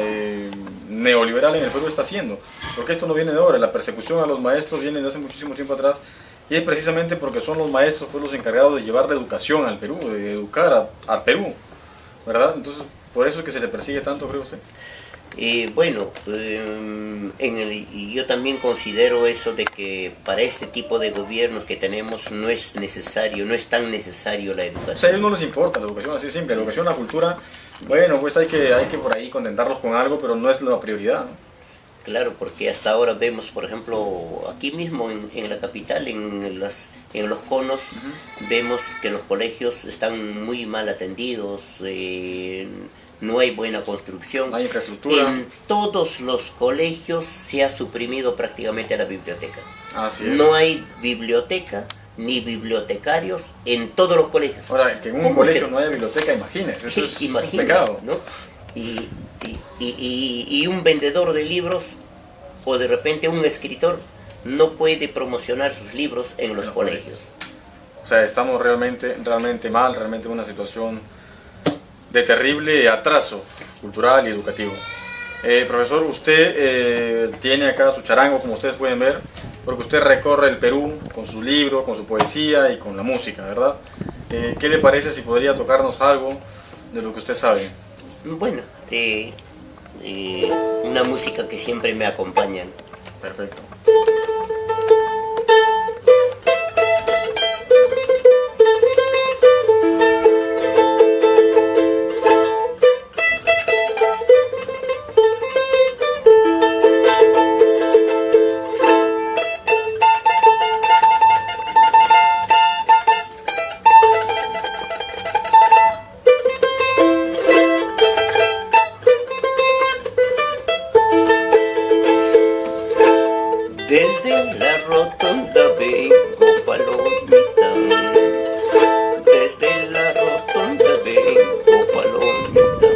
neoliberal en el Perú está haciendo. Porque esto no viene de ahora, la persecución a los maestros viene de hace muchísimo tiempo atrás, y es precisamente porque son los maestros pues, los encargados de llevar la educación al Perú, de educar al Perú, ¿verdad? Entonces, por eso es que se le persigue tanto, creo usted. Bueno, yo también considero eso de que para este tipo de gobiernos que tenemos no es tan necesario la educación. O sea, a ellos no les importa la educación, así de simple. La educación, la cultura, bueno, pues hay que por ahí contentarlos con algo, pero no es la prioridad, ¿no? Claro, porque hasta ahora vemos, por ejemplo, aquí mismo en la capital, en los conos, vemos que los colegios están muy mal atendidos, no hay buena construcción. No hay infraestructura. En todos los colegios se ha suprimido prácticamente la biblioteca. Así es. No hay biblioteca ni bibliotecarios en todos los colegios. Ahora, que en un colegio no haya biblioteca, imagínese, eso es un pecado. ¿no? Y un vendedor de libros o de repente un escritor no puede promocionar sus libros en los colegios. O sea, estamos realmente mal, realmente en una situación de terrible atraso cultural y educativo. Profesor, usted tiene acá su charango, como ustedes pueden ver, porque usted recorre el Perú con sus libros, con su poesía y con la música, ¿verdad? ¿Qué le parece si podría tocarnos algo de lo que usted sabe? Bueno, una música que siempre me acompaña. Perfecto. Desde la rotonda vengo, palomita. Desde la rotonda vengo, palomita.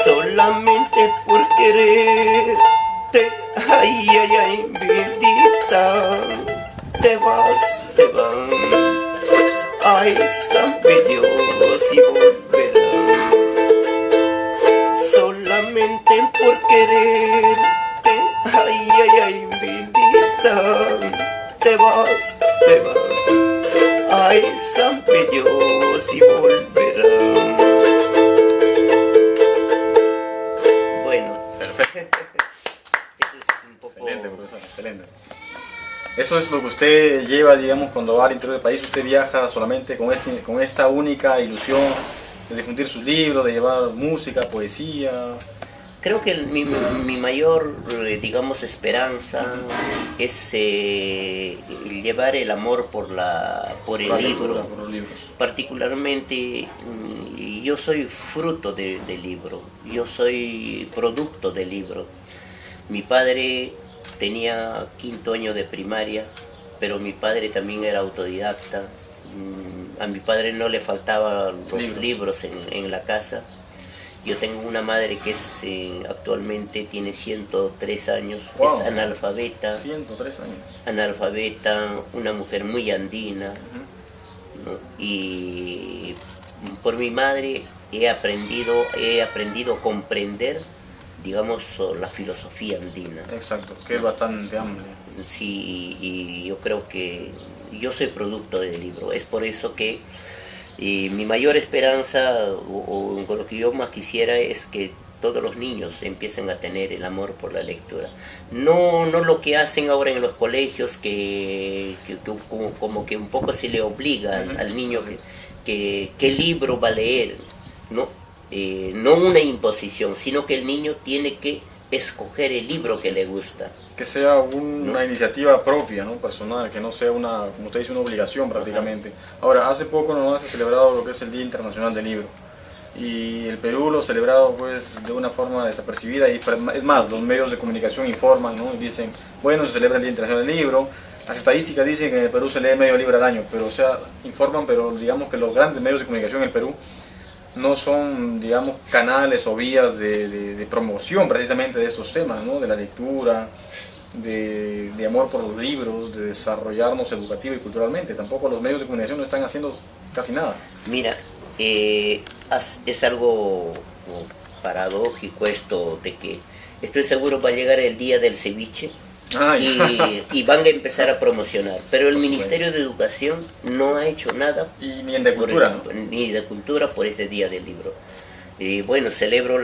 Solamente por quererte, ay, ay, ay, bendita. Te vas, ay, sabe Dios y volverán. Solamente por quererte, ay, ay, ay, bendita, te vas, ay, sabe Dios y volverán. Bueno, Perfecto. eso es un poco... Excelente, profesor, excelente. Eso es lo que usted lleva, digamos, cuando va al interior del país. Usted viaja solamente con esta única ilusión de difundir sus libros, de llevar música, poesía. Creo que mi mayor, digamos, esperanza es llevar el amor por el libro. Por los libros. Particularmente, yo soy fruto del libro, yo soy producto del libro. Mi padre tenía 5º año de primaria, pero mi padre también era autodidacta. A mi padre no le faltaban los libros en la casa. Yo tengo una madre que actualmente tiene 103 años, wow. Es analfabeta. 103 años. Analfabeta, una mujer muy andina. ¿no? Y por mi madre he aprendido a comprender, digamos, la filosofía andina. Exacto, que es bastante amplia. Sí, y yo creo que yo soy producto del libro. Es por eso que mi mayor esperanza, o con lo que yo más quisiera, es que todos los niños empiezan a tener el amor por la lectura. No lo que hacen ahora en los colegios, que como que un poco se le obliga al niño que qué libro va a leer, ¿no? No una imposición, sino que el niño tiene que escoger el libro que le gusta. Que sea una iniciativa propia, ¿no? Personal, que no sea una, como usted dice, una obligación prácticamente. Ahora, hace poco nomás se ha celebrado lo que es el Día Internacional del Libro. Y el Perú lo ha celebrado pues de una forma desapercibida, y es más, los medios de comunicación informan, ¿no? Y dicen, bueno, se celebra el Día Internacional del Libro, las estadísticas dicen que en el Perú se lee medio libro al año, pero o sea, informan, pero digamos que los grandes medios de comunicación en el Perú no son, digamos, canales o vías de promoción precisamente de estos temas, ¿no? De la lectura, de amor por los libros, de desarrollarnos educativa y culturalmente. Tampoco los medios de comunicación no están haciendo casi nada. Mira, es algo paradójico esto de que estoy seguro va a llegar el día del ceviche y van a empezar a promocionar, pero el Ministerio de Educación no ha hecho nada, y ni de cultura, ni de cultura por ese día del libro. Y bueno, celebro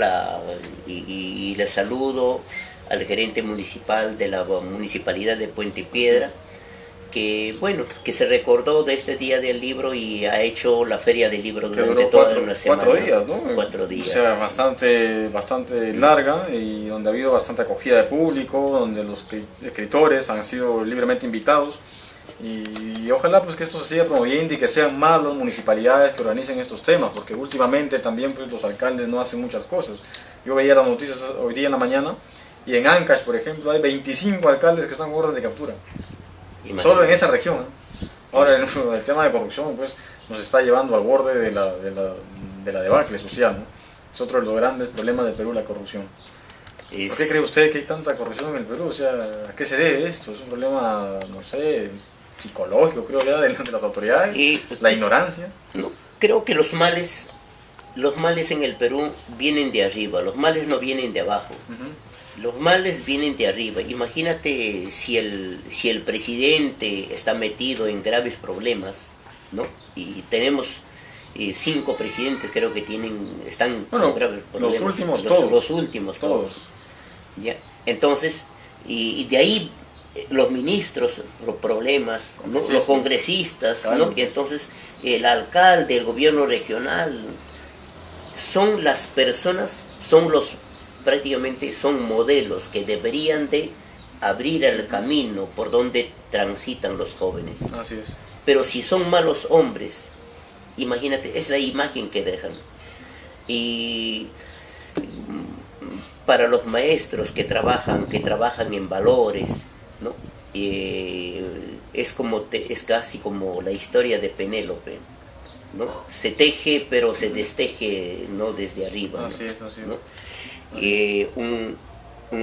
y le saludo al gerente municipal de la municipalidad de Puente Piedra, que bueno, que se recordó de este día del libro y ha hecho la feria del libro durante toda una semana. 4 días, ¿no? 4 días. O sea, bastante larga, y donde ha habido bastante acogida de público, donde los escritores han sido libremente invitados, y ojalá pues que esto se siga promoviendo y que sean más las municipalidades que organicen estos temas, porque últimamente también pues los alcaldes no hacen muchas cosas. Yo veía las noticias hoy día en la mañana, y en Ancash, por ejemplo, hay 25 alcaldes que están en orden de captura. Solo en esa región, ¿eh? Ahora el tema de corrupción pues nos está llevando al borde de la debacle social, ¿no? Es otro de los grandes problemas del Perú, la corrupción. ¿Por qué cree usted que hay tanta corrupción en el Perú? O sea, ¿a qué se debe esto? ¿Es un problema, no sé, psicológico, creo ya, de las autoridades? ¿La ignorancia? No, creo que los males en el Perú vienen de arriba, los males no vienen de abajo. Los males vienen de arriba. Imagínate si el presidente está metido en graves problemas, ¿no? Y tenemos 5 presidentes, creo que están con graves problemas. Los últimos todos. ¿Ya? Entonces, y de ahí los ministros, los problemas, ¿no? Los congresistas, claro. ¿No? Y entonces el alcalde, el gobierno regional, son las personas, prácticamente son modelos que deberían de abrir el camino por donde transitan los jóvenes. Así es. Pero si son malos hombres, imagínate, es la imagen que dejan. Y para los maestros que trabajan en valores, ¿no? Es casi como la historia de Penélope, ¿no? Se teje pero se desteje, ¿no? Desde arriba, ¿no? Así es. ¿No? Un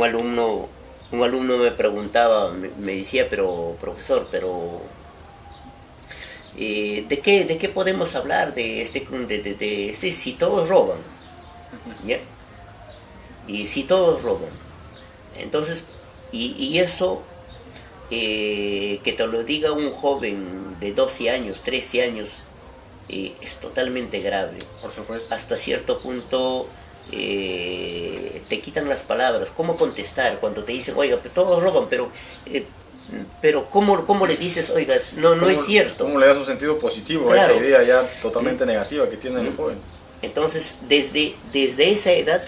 alumno me preguntaba, me decía, pero profesor, ¿de qué podemos hablar de si todos roban? ¿Ya? Y si todos roban, entonces, y eso, que te lo diga un joven de 12 años, 13 años, es totalmente grave. Por supuesto. Hasta cierto punto te quitan las palabras. ¿Cómo contestar cuando te dicen, oiga, todos roban, pero ¿cómo le dices, oiga, no es cierto? ¿Cómo le das un sentido positivo a esa idea ya totalmente negativa que tiene el joven? Entonces, desde esa edad,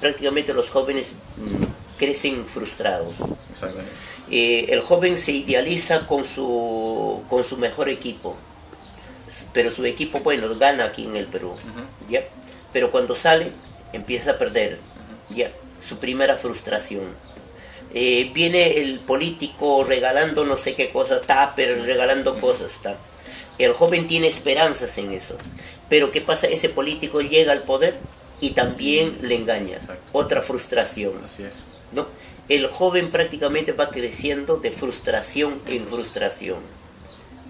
prácticamente los jóvenes crecen frustrados. Exactamente. El joven se idealiza con su mejor equipo, pero su equipo, bueno, gana aquí en el Perú, ¿ya? Pero cuando sale, empieza a perder, ¿ya? Su primera frustración. Viene el político regalando no sé qué cosa, tupper, regalando cosas, ¿tá? El joven tiene esperanzas en eso. Pero ¿qué pasa? Ese político llega al poder y también le engaña. Exacto. Otra frustración. Así es. ¿No? El joven prácticamente va creciendo de frustración en frustración.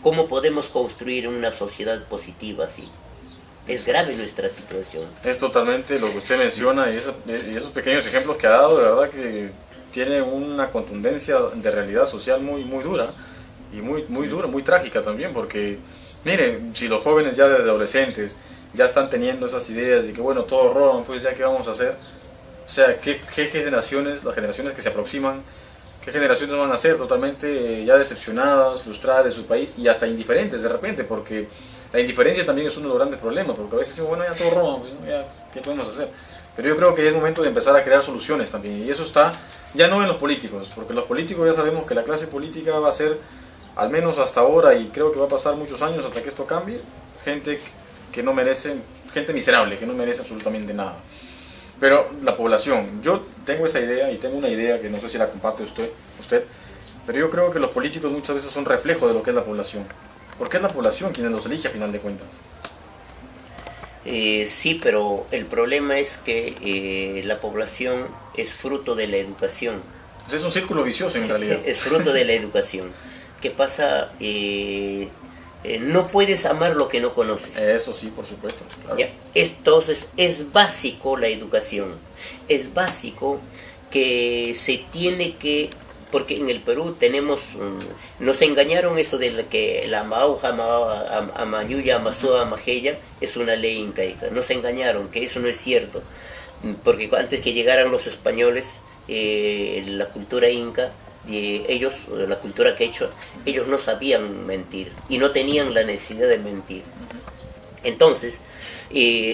¿Cómo podemos construir una sociedad positiva así? Es grave nuestra situación. Es totalmente lo que usted menciona, y esos pequeños ejemplos que ha dado, de verdad que tiene una contundencia de realidad social muy dura, y muy dura, muy trágica también, porque mire, si los jóvenes ya desde adolescentes ya están teniendo esas ideas de que bueno, todos roban, pues ya qué vamos a hacer. O sea, ¿qué generaciones, las generaciones que se aproximan, qué generaciones van a ser totalmente ya decepcionadas, frustradas de su país y hasta indiferentes de repente? Porque la indiferencia también es uno de los grandes problemas, porque a veces decimos, bueno, ya todos roban, pues, ¿no? Ya, ¿qué podemos hacer? Pero yo creo que es momento de empezar a crear soluciones también, y eso está ya no en los políticos, porque los políticos ya sabemos que la clase política va a ser, al menos hasta ahora, y creo que va a pasar muchos años hasta que esto cambie, gente que no merece, gente miserable, que no merece absolutamente nada. Pero la población, yo tengo esa idea, y tengo una idea que no sé si la comparte usted, pero yo creo que los políticos muchas veces son reflejo de lo que es la población, porque es la población quien los elige a final de cuentas. Sí, pero el problema es que la población es fruto de la educación. Pues es un círculo vicioso en realidad. Es fruto de la educación. ¿Qué pasa? No puedes amar lo que no conoces. Eso sí, por supuesto. Claro. ¿Ya? Entonces es básico la educación. Es básico que se tiene que... Porque en el Perú tenemos, nos engañaron eso de que la Mauja, Amayuya, Amasua, Majeya es una ley incaica. Nos engañaron, que eso no es cierto. Porque antes que llegaran los españoles, la cultura inca, ellos, la cultura quechua, ellos no sabían mentir y no tenían la necesidad de mentir. Entonces,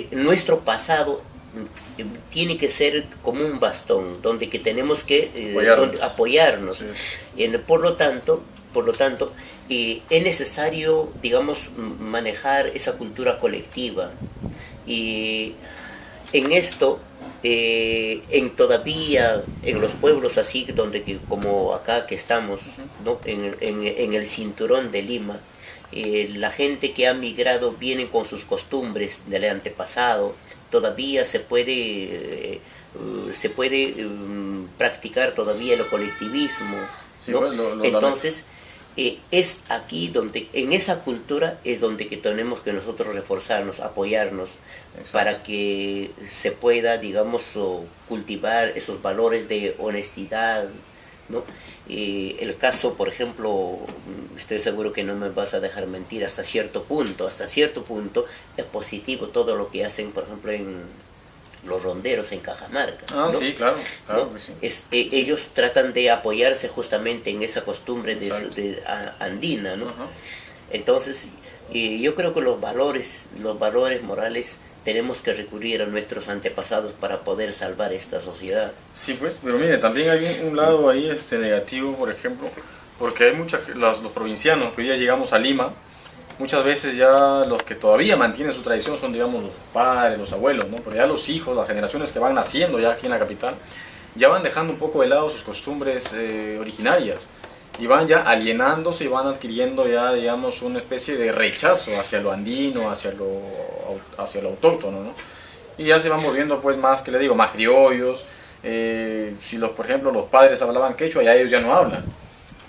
nuestro pasado tiene que ser como un bastón donde que tenemos que apoyarnos. Sí. Por lo tanto, es necesario, digamos, manejar esa cultura colectiva, y en esto todavía en los pueblos así donde como acá que estamos, ¿no? en el cinturón de Lima, la gente que ha migrado viene con sus costumbres del antepasado. Todavía se puede practicar todavía el colectivismo, sí, ¿no? Entonces es aquí donde, en esa cultura es donde que tenemos que nosotros reforzarnos, apoyarnos. Exacto. Para que se pueda, digamos, cultivar esos valores de honestidad, ¿no? El caso, por ejemplo, estoy seguro que no me vas a dejar mentir, hasta cierto punto es positivo todo lo que hacen, por ejemplo, en los ronderos en Cajamarca. Ah, ¿no? Sí, claro, ¿no? Sí. Ellos tratan de apoyarse justamente en esa costumbre de andina, ¿no? Uh-huh. Entonces, yo creo que los valores morales tenemos que recurrir a nuestros antepasados para poder salvar esta sociedad. Sí, pues, pero mire, también hay un lado ahí negativo, por ejemplo, porque hay los provincianos que hoy ya llegamos a Lima, muchas veces ya los que todavía mantienen su tradición son, digamos, los padres, los abuelos, ¿no? Pero ya los hijos, las generaciones que van naciendo ya aquí en la capital, ya van dejando un poco de lado sus costumbres originarias, y van ya alienándose y van adquiriendo ya, digamos, una especie de rechazo hacia lo andino, hacia lo autóctono, ¿no? Y ya se van volviendo, pues, más, que le digo, más criollos. Si por ejemplo, los padres hablaban quechua, ya ellos ya no hablan,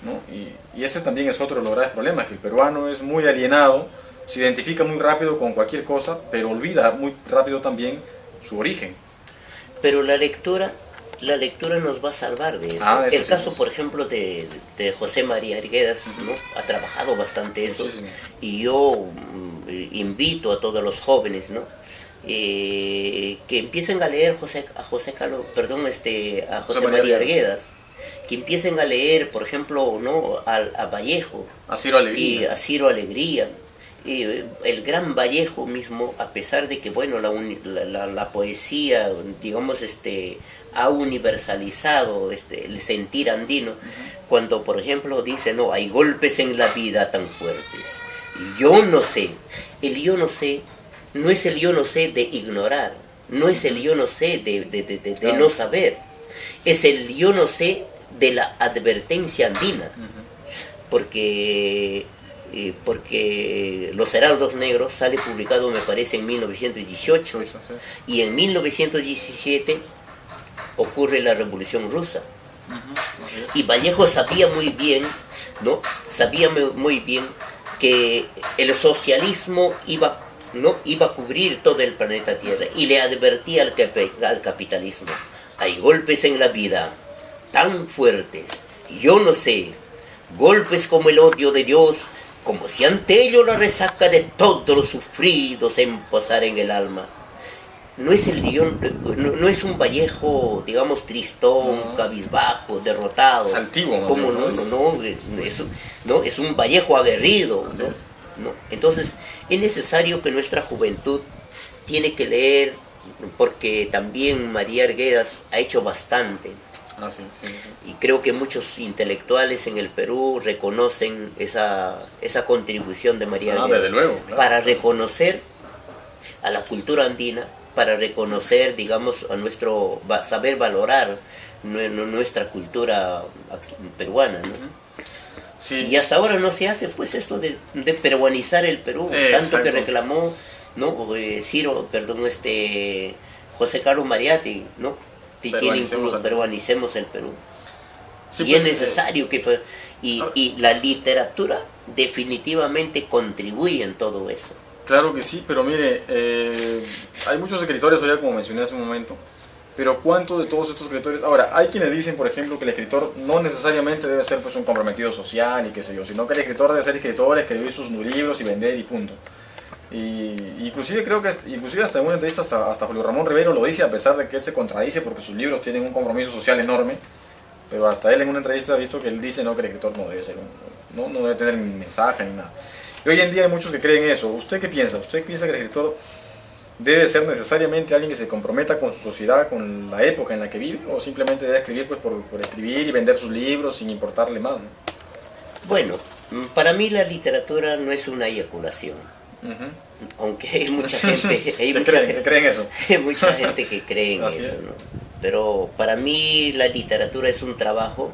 ¿no? Y ese también es otro de los graves problemas, que el peruano es muy alienado, se identifica muy rápido con cualquier cosa, pero olvida muy rápido también su origen. Pero la lectura nos va a salvar de eso. El caso, por ejemplo, de José María Arguedas, ¿no? Ha trabajado bastante eso. Muchísimo. Y yo invito a todos los jóvenes, ¿no? Que empiecen a leer a José María Arguedas, que empiecen a leer, por ejemplo, ¿no? a Vallejo, a Ciro Alegría. Y a Ciro Alegría. El gran Vallejo mismo, a pesar de que bueno, la poesía, digamos, ha universalizado el sentir andino, cuando por ejemplo dice, no, hay golpes en la vida tan fuertes, yo no sé, el yo no sé no es el yo no sé de ignorar, no es el yo no sé de no saber, es el yo no sé de la advertencia andina, porque Los Heraldos Negros sale publicado, me parece, en 1918, sí. Y en 1917 ocurre la Revolución Rusa. Y Vallejo sabía muy bien, ¿no? Sabía muy bien que el socialismo iba a cubrir todo el planeta Tierra, y le advertía al capitalismo: hay golpes en la vida tan fuertes, yo no sé, golpes como el odio de Dios como si ante ello la resaca de todos los sufridos en posar en el alma. No es el guión, no es un Vallejo, digamos, tristón, cabizbajo, derrotado. Es altivo, como es un Vallejo aguerrido, ¿no? Entonces, es necesario que nuestra juventud tiene que leer, porque también María Arguedas ha hecho bastante. Sí. Y creo que muchos intelectuales en el Perú reconocen esa contribución de María Arguedas. Desde luego, claro. Para reconocer a la cultura andina, para reconocer, digamos, a nuestro saber valorar nuestra cultura peruana, ¿no? Sí. Y hasta ahora no se hace pues esto de peruanizar el Perú, tanto que reclamó, ¿no? José Carlos Mariatti, ¿no? Peruanicemos el Perú. Sí, y pues, es necesario que y la literatura definitivamente contribuye en todo eso. Claro que sí, pero mire, hay muchos escritores, ya como mencioné hace un momento, pero ¿cuántos de todos estos escritores? Ahora, hay quienes dicen, por ejemplo, que el escritor no necesariamente debe ser pues un comprometido social y qué sé yo, sino que el escritor debe ser escritor, escribir sus libros y vender y punto. Y inclusive creo que hasta en una entrevista hasta Julio Ramón Rivero lo dice, a pesar de que él se contradice porque sus libros tienen un compromiso social enorme, pero hasta él en una entrevista ha visto que él dice no, que el escritor no debe ser no debe tener ni mensaje ni nada. Y hoy en día hay muchos que creen eso. ¿Usted qué piensa? ¿Usted piensa que el escritor debe ser necesariamente alguien que se comprometa con su sociedad, con la época en la que vive, o simplemente debe escribir pues por escribir y vender sus libros sin importarle más, ¿no? Bueno, para mí la literatura no es una eyaculación. Aunque hay mucha gente ¿Creen eso? Hay mucha gente que cree en eso, ¿no? Pero para mí la literatura es un trabajo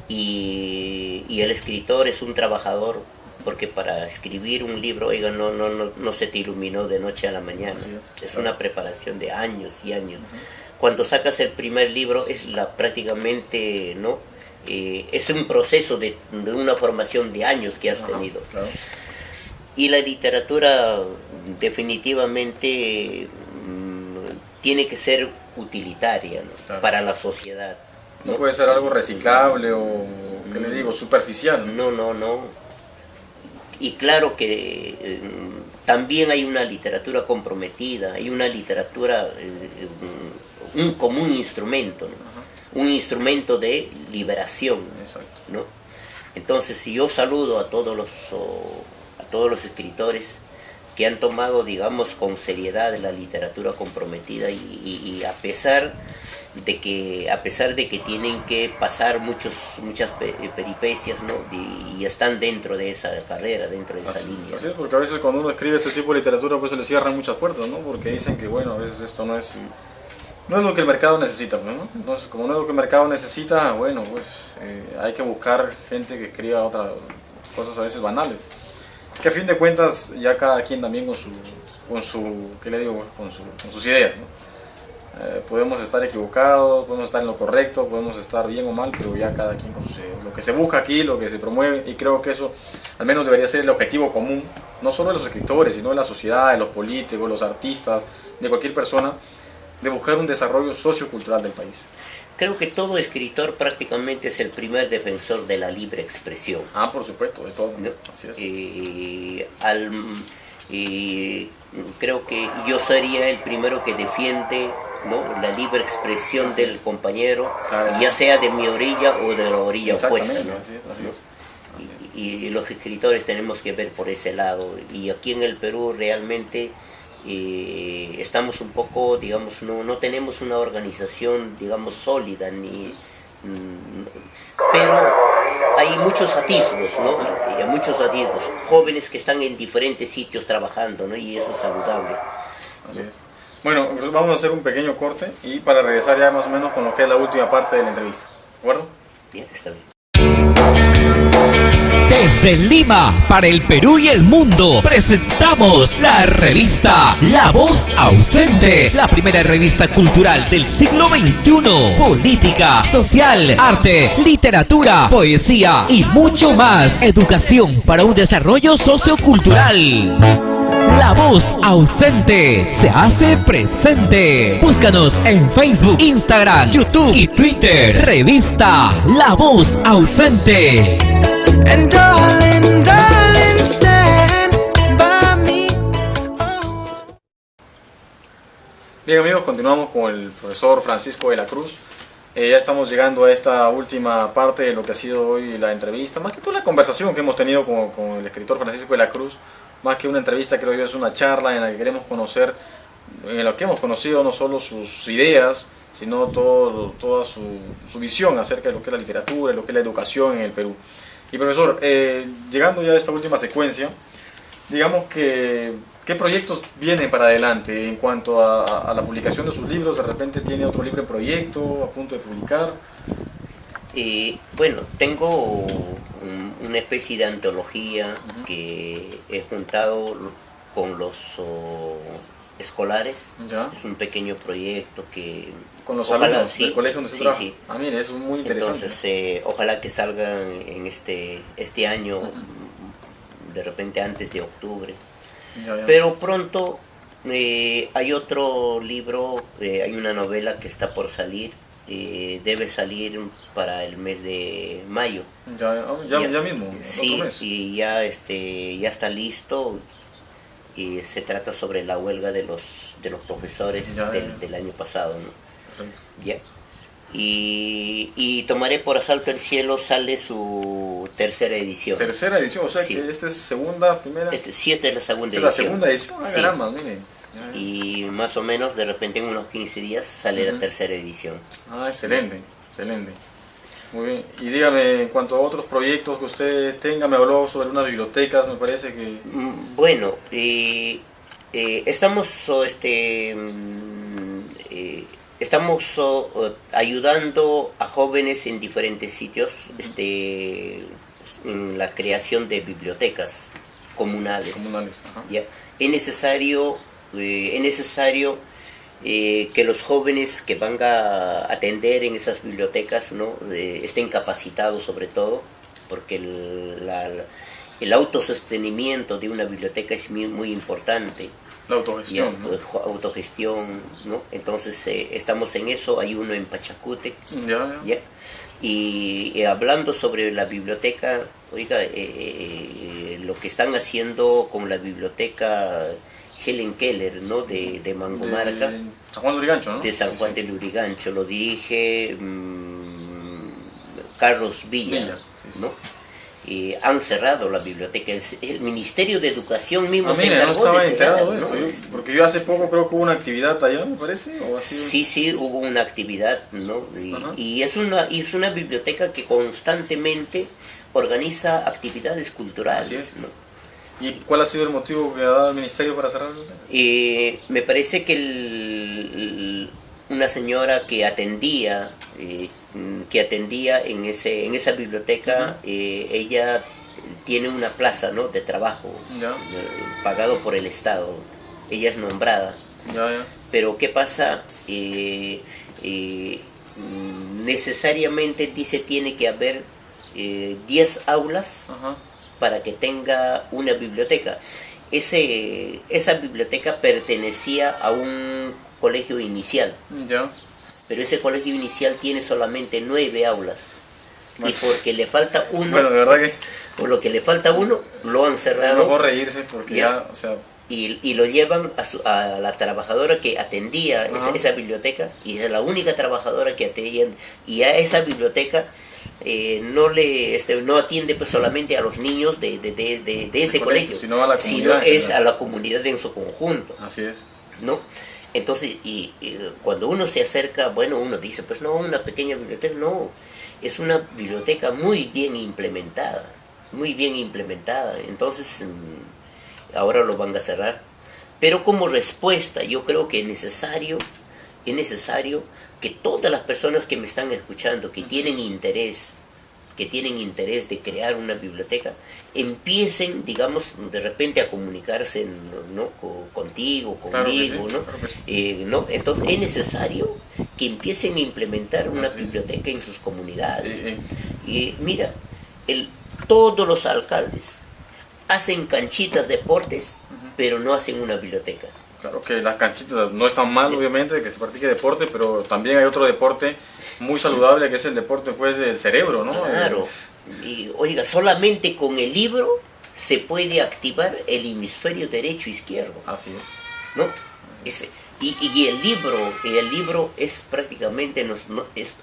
y el escritor es un trabajador, porque para escribir un libro, oiga, no se te iluminó de noche a la mañana. Es una preparación de años y años. Cuando sacas el primer libro es prácticamente, ¿no? Es un proceso de una formación de años que has tenido. Claro. Y la literatura definitivamente tiene que ser utilitaria, ¿no? Claro. Para la sociedad. No puede ser algo reciclable o, ¿qué le digo?, superficial. No. Y claro que también hay una literatura comprometida, hay una literatura como un instrumento, ¿no? Un instrumento de liberación. Exacto. ¿No? Entonces, si yo saludo a todos los escritores que han tomado, digamos, con seriedad la literatura comprometida y a pesar de que tienen que pasar muchas peripecias, ¿no? Y están dentro de esa carrera, dentro de esa línea. Así es, porque a veces cuando uno escribe este tipo de literatura pues se le cierran muchas puertas, ¿no? Porque dicen que bueno, a veces esto no es lo que el mercado necesita, ¿no? Entonces, como no es lo que el mercado necesita, bueno, pues hay que buscar gente que escriba otras cosas a veces banales. Que a fin de cuentas ya cada quien también con sus ideas, ¿no? Podemos estar equivocados, podemos estar en lo correcto, podemos estar bien o mal, pero ya cada quien con sus ideas. Lo que se busca aquí, lo que se promueve, y creo que eso al menos debería ser el objetivo común, no solo de los escritores, sino de la sociedad, de los políticos, los artistas, de cualquier persona, de buscar un desarrollo sociocultural del país. Creo que todo escritor prácticamente es el primer defensor de la libre expresión. Por supuesto, de todo. ¿No? Así es. Creo que yo sería el primero que defiende, ¿no?, la libre expresión del compañero, ya sea de mi orilla o de la orilla opuesta, ¿no? Así es. Y los escritores tenemos que ver por ese lado. Y aquí en el Perú realmente estamos un poco, digamos, no tenemos una organización, digamos, sólida, pero hay muchos atisbos, ¿no? Hay muchos atisbos, jóvenes que están en diferentes sitios trabajando, ¿no? Y eso es saludable. Así es. Bueno, pues vamos a hacer un pequeño corte y para regresar ya más o menos con lo que es la última parte de la entrevista. ¿De acuerdo? Bien, está bien. Desde Lima, para el Perú y el mundo, presentamos la revista La Voz Ausente, la primera revista cultural del siglo XXI. Política, social, arte, literatura, poesía y mucho más. Educación para un desarrollo sociocultural. La Voz Ausente se hace presente. Búscanos en Facebook, Instagram, YouTube y Twitter. Revista La Voz Ausente. And darling, Bien amigos, continuamos con el profesor Francisco de la Cruz. Ya estamos llegando a esta última parte de lo que ha sido hoy la entrevista, más que toda la conversación que hemos tenido con el escritor Francisco de la Cruz, más que una entrevista creo yo es una charla en la que queremos conocer, en la que hemos conocido no solo sus ideas, sino toda su visión acerca de lo que es la literatura, lo que es la educación en el Perú. Y profesor, llegando ya a esta última secuencia, digamos que ¿qué proyectos vienen para adelante en cuanto a la publicación de sus libros? ¿De repente tiene otro libro en proyecto, a punto de publicar? Bueno, tengo una especie de antología que he juntado con los escolares. ¿Ya? Es un pequeño proyecto que... ¿Con los ojalá, alumnos sí, del colegio donde se sí, trabaja? sí. Ah, mire, eso es muy interesante. Entonces, ojalá que salgan en este año, de repente antes de octubre. Ya. Pero pronto hay otro libro, hay una novela que está por salir, debe salir para el mes de mayo. Ya mismo, Sí, otro mes. y ya está listo. Y se trata sobre la huelga de los profesores del año pasado, ¿no? Ya. Y Tomaré por asalto el cielo sale su tercera edición. Tercera edición, o sea Sí. que esta es segunda, primera. Sí, esta es la segunda Esta es la edición. segunda edición, Sí. caramba, mire. Ya. Y más o menos de repente en unos 15 días sale la tercera edición. Excelente, excelente. Muy bien. Y dígame, en cuanto a otros proyectos que usted tenga, me habló sobre unas bibliotecas, me parece que... Bueno, estamos ayudando a jóvenes en diferentes sitios en la creación de bibliotecas comunales. Ajá. ¿Ya? Es necesario que los jóvenes que van a atender en esas bibliotecas, ¿no? Estén capacitados sobre todo, porque el autosostenimiento de una biblioteca es muy importante. La autogestión, ¿no? Autogestión, ¿no? Entonces estamos en eso, hay uno en Pachacútec. ¿Ya? Y hablando sobre la biblioteca, oiga, lo que están haciendo con la biblioteca Helen Keller, ¿no? de Mangomarca, de San Juan de Lurigancho, ¿no? de San Juan de Lurigancho, lo dirige Carlos Villa, ¿no? Han cerrado la biblioteca, el Ministerio de Educación mismo se mire, no encargó estaba de enterado de cerrar, esto, porque yo hace poco creo que hubo una actividad allá, me parece, o así. Sí, hubo una actividad, ¿no? Y es una biblioteca que constantemente organiza actividades culturales, Así es. ¿no? ¿Y cuál ha sido el motivo que ha dado el ministerio para cerrar la biblioteca? Me parece que una señora que atendía en esa biblioteca, ella tiene una plaza, ¿no? de trabajo, pagado por el Estado. Ella es nombrada. Pero ¿qué pasa? Necesariamente dice tiene que haber 10 aulas para que tenga una biblioteca. Esa biblioteca pertenecía a un colegio inicial, pero ese colegio inicial tiene solamente 9 aulas. Y porque le falta uno, bueno, de verdad que por lo que le falta uno, lo han cerrado. no puedo reírse porque ya, o sea... Y lo llevan a la trabajadora que atendía esa biblioteca, y es la única trabajadora que atendía, y a esa biblioteca no atiende pues solamente a los niños de ese colegio, sino a la comunidad, es a la comunidad en su conjunto. Así es. ¿No? Entonces, y cuando uno se acerca, bueno, uno dice, pues no, una pequeña biblioteca, no, es una biblioteca muy bien implementada. Entonces, ahora lo van a cerrar. Pero como respuesta, yo creo que es necesario que todas las personas que me están escuchando, que tienen interés de crear una biblioteca, empiecen, digamos, de repente a comunicarse, ¿no? Contigo, conmigo, claro que sí. ¿no? Entonces es necesario que empiecen a implementar una biblioteca en sus comunidades. Y mira, todos los alcaldes hacen canchitas de deportes, pero no hacen una biblioteca. Claro que las canchitas no están mal, obviamente, que se practique deporte, pero también hay otro deporte muy saludable que es el deporte pues, del cerebro, ¿no? Claro. Y, oiga, solamente con el libro se puede activar el hemisferio derecho e izquierdo. Así es. ¿No? Y el libro es prácticamente,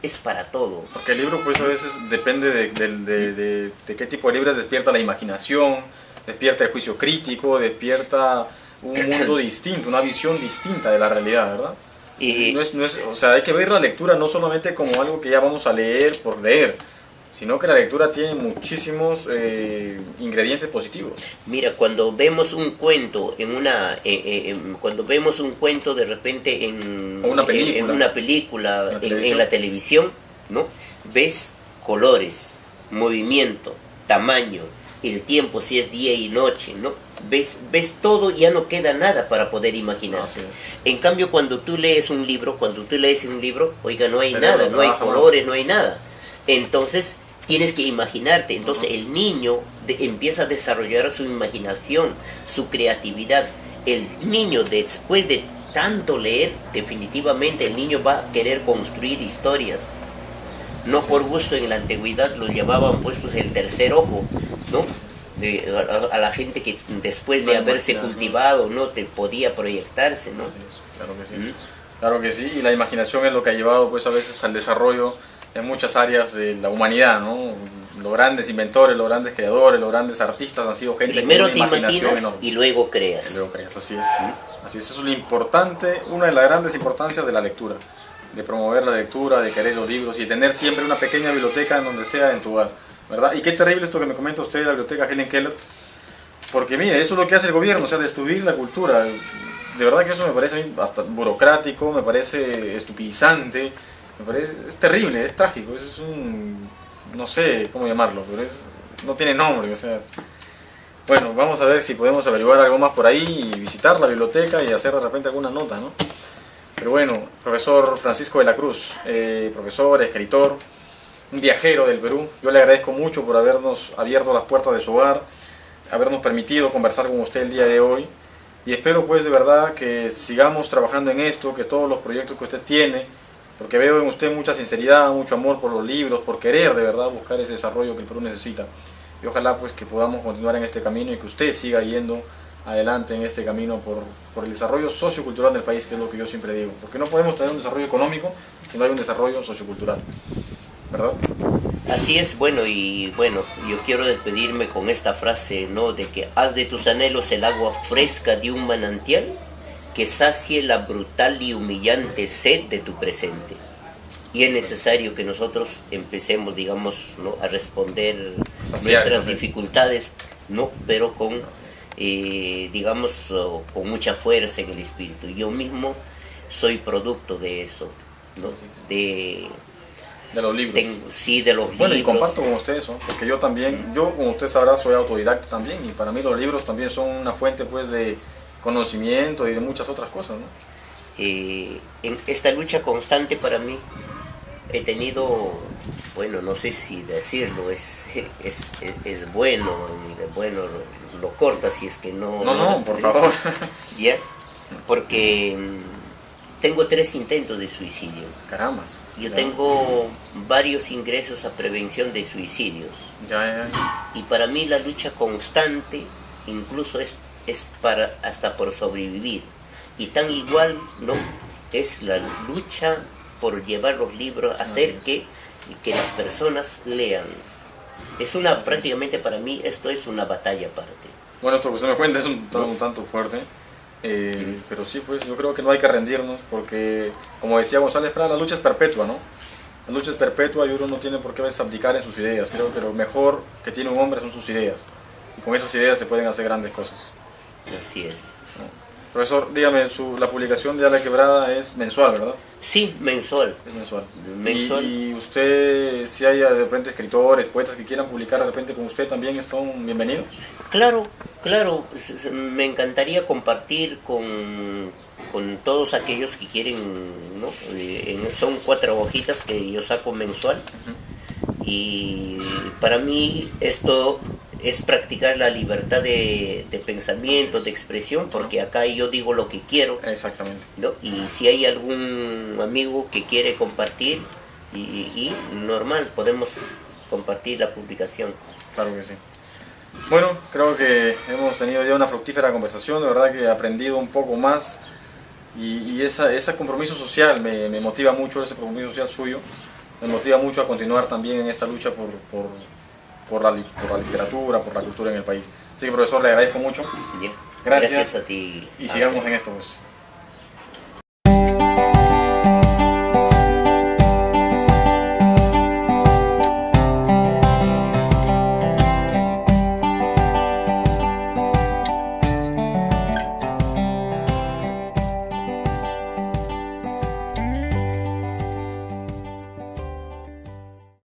es para todo. Porque el libro pues a veces depende de qué tipo de libros despierta la imaginación, despierta el juicio crítico, despierta un mundo distinto, una visión distinta de la realidad, ¿verdad? O sea, hay que ver la lectura no solamente como algo que ya vamos a leer por leer, sino que la lectura tiene muchísimos ingredientes positivos. Mira, cuando vemos un cuento cuando vemos un cuento de repente en una película, en la televisión, ¿no? Ves colores, movimiento, tamaño, el tiempo, si es día y noche, ¿no? Ves todo, ya no queda nada para poder imaginarse. En cambio, cuando tú lees un libro, oiga, no hay nada, no hay colores, no hay nada. Entonces tienes que imaginarte. Entonces el niño empieza a desarrollar su imaginación, su creatividad. El niño, después de tanto leer, definitivamente el niño va a querer construir historias. No por gusto en la antigüedad los llamaban puestos el tercer ojo, ¿no? A la gente que después de haberse cultivado, ¿no? Te podía proyectarse, ¿no? Claro que sí. Claro que sí, y la imaginación es lo que ha llevado pues a veces al desarrollo en muchas áreas de la humanidad, ¿no? Los grandes inventores, los grandes creadores, los grandes artistas han sido gente primero con una imaginación enorme. Y luego creas. Y luego creas, así es. Así es, eso es lo importante, una de las grandes importancias de la lectura, de promover la lectura, de querer los libros y de tener siempre una pequeña biblioteca en donde sea en tu hogar, ¿verdad? Y qué terrible esto que me comenta usted de la biblioteca Helen Keller, porque mire, eso es lo que hace el gobierno, o sea, destruir la cultura. De verdad que eso me parece a mí hasta burocrático, me parece estupidizante, es terrible, es trágico, es un, no sé cómo llamarlo, pero no tiene nombre, o sea. Bueno, vamos a ver si podemos averiguar algo más por ahí y visitar la biblioteca y hacer de repente alguna nota, ¿no? Pero bueno, profesor Francisco de la Cruz, profesor, escritor, un viajero del Perú, yo le agradezco mucho por habernos abierto las puertas de su hogar, habernos permitido conversar con usted el día de hoy. Y espero pues de verdad que sigamos trabajando en esto, que todos los proyectos que usted tiene, porque veo en usted mucha sinceridad, mucho amor por los libros, por querer de verdad buscar ese desarrollo que el Perú necesita. Y ojalá pues que podamos continuar en este camino y que usted siga yendo adelante en este camino por el desarrollo sociocultural del país, que es lo que yo siempre digo. Porque no podemos tener un desarrollo económico si no hay un desarrollo sociocultural, ¿verdad? Así es, yo quiero despedirme con esta frase, ¿no? De que haz de tus anhelos el agua fresca de un manantial que sacie la brutal y humillante sed de tu presente. Y es necesario que nosotros empecemos, digamos, ¿no? A responder nuestras dificultades, ¿no? Pero con, digamos, con mucha fuerza en el espíritu. Yo mismo soy producto de eso, ¿no? De los libros. De los libros. Bueno, y comparto con usted eso, porque yo también, como usted sabrá, soy autodidacta también, y para mí los libros también son una fuente pues de conocimiento y de muchas otras cosas, ¿no? En esta lucha constante para mí he tenido, bueno, no sé si decirlo, es bueno, lo corta si es que no... No, por favor. ¿Ya? Porque tengo 3 intentos de suicidio. Carambas. Yo tengo varios ingresos a prevención de suicidios. Ya. Y para mí la lucha constante incluso es para hasta por sobrevivir. Y tan igual, ¿no? Es la lucha por llevar los libros, hacer que las personas lean. Prácticamente para mí esto es una batalla aparte. Bueno, esto que usted me cuenta es un tanto fuerte. Pero sí, pues yo creo que no hay que rendirnos porque, como decía González Prada, la lucha es perpetua, ¿no? La lucha es perpetua y uno no tiene por qué abdicar en sus ideas. Creo que lo mejor que tiene un hombre son sus ideas. Y con esas ideas se pueden hacer grandes cosas. Así es. Profesor, dígame, la publicación de A la Quebrada es mensual, ¿verdad? Sí, mensual. Es mensual. ¿Y usted, si hay de repente escritores, poetas que quieran publicar de repente con usted, también están bienvenidos? Claro, me encantaría compartir con todos aquellos que quieren, ¿no? Son 4 hojitas que yo saco mensual. Y para mí esto es practicar la libertad de pensamiento, de expresión, porque acá yo digo lo que quiero. Exactamente. ¿No? Y si hay algún amigo que quiere compartir, y normal, podemos compartir la publicación. Claro que sí. Bueno, creo que hemos tenido ya una fructífera conversación, de verdad que he aprendido un poco más y ese compromiso social me motiva mucho, ese compromiso social suyo, me motiva mucho a continuar también en esta lucha por la literatura, por la cultura en el país. Así que, profesor, le agradezco mucho. Bien. Gracias a ti. Y sigamos en esto, pues.